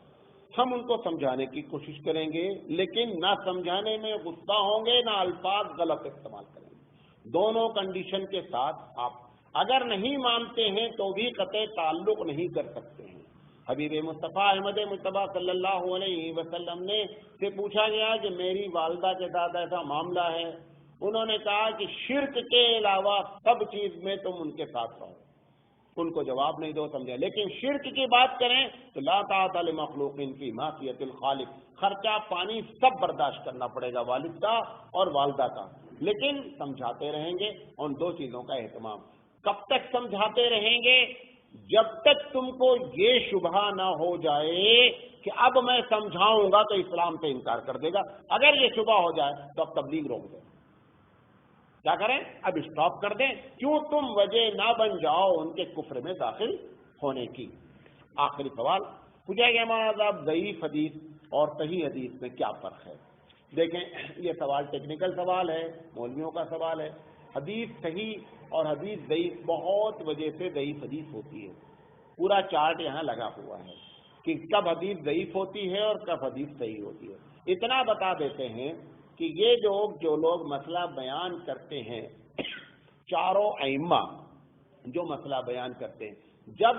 ہم ان کو سمجھانے کی کوشش کریں گے لیکن نہ سمجھانے میں غصہ ہوں گے نہ الفاظ غلط استعمال کریں گے. دونوں کنڈیشن کے ساتھ آپ اگر نہیں مانتے ہیں تو بھی قطع تعلق نہیں کر سکتے ہیں. حبیب مصطفیٰ احمد مصطفیٰ صلی اللہ علیہ وسلم نے سے پوچھا گیا کہ میری والدہ کے ساتھ ایسا معاملہ ہے. انہوں نے کہا کہ شرک کے علاوہ سب چیز میں تم ان کے ساتھ رہو. ان کو جواب نہیں دو سمجھا. لیکن شرک کی بات کریں تو لا طاعۃ لمخلوق فی معصیۃ الخالق. خرچہ پانی سب برداشت کرنا پڑے گا والد کا اور والدہ کا، لیکن سمجھاتے رہیں گے. ان دو چیزوں کا اہتمام. کب تک سمجھاتے رہیں گے؟ جب تک تم کو یہ شبہ نہ ہو جائے کہ اب میں سمجھاؤں گا تو اسلام سے انکار کر دے گا. اگر یہ شبہ ہو جائے تو اب تبلیغ روک دیں. کیا کریں؟ اب اسٹاپ کر دیں. کیوں تم وجہ نہ بن جاؤ ان کے کفر میں داخل ہونے کی. آخری سوال پوچھا گیا مولانا صاحب ضعیف حدیث اور صحیح حدیث میں کیا فرق ہے؟ دیکھیں یہ سوال ٹیکنیکل سوال ہے، مولویوں کا سوال ہے. حدیث صحیح اور حدیث ضعیف بہت وجہ سے ضعیف حدیث ہوتی ہے. پورا چارٹ یہاں لگا ہوا ہے کہ کب حدیث ضعیف ہوتی ہے اور کب حدیث صحیح ہوتی ہے. اتنا بتا دیتے ہیں کہ یہ جو لوگ مسئلہ بیان کرتے ہیں، چاروں ائمہ جو مسئلہ بیان کرتے ہیں، جب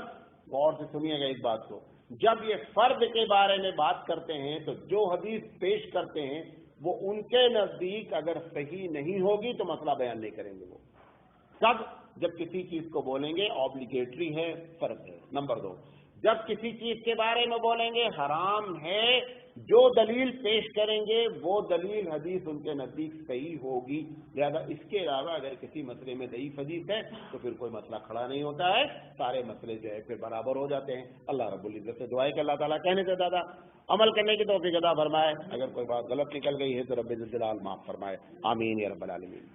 غور سے سنیے گا اس بات کو، جب یہ فرد کے بارے میں بات کرتے ہیں تو جو حدیث پیش کرتے ہیں وہ ان کے نزدیک اگر صحیح نہیں ہوگی تو مسئلہ بیان نہیں کریں گے. وہ سب جب کسی چیز کو بولیں گے آبلیگیٹری ہے، فرض ہے. نمبر 2 جب کسی چیز کے بارے میں بولیں گے حرام ہے، جو دلیل پیش کریں گے وہ دلیل حدیث ان کے نزدیک صحیح ہوگی. لہذا اس کے علاوہ اگر کسی مسئلے میں ضعیف حدیث ہے تو پھر کوئی مسئلہ کھڑا نہیں ہوتا ہے، سارے مسئلے جو ہے پھر برابر ہو جاتے ہیں. اللہ رب العزت سے دعا ہے کہ اللہ تعالیٰ کہنے سے زیادہ عمل کرنے کی توفیق عطا فرمائے. اگر کوئی بات غلط نکل گئی ہے تو رب الجلال معاف فرمائے. آمین یا رب العالمین.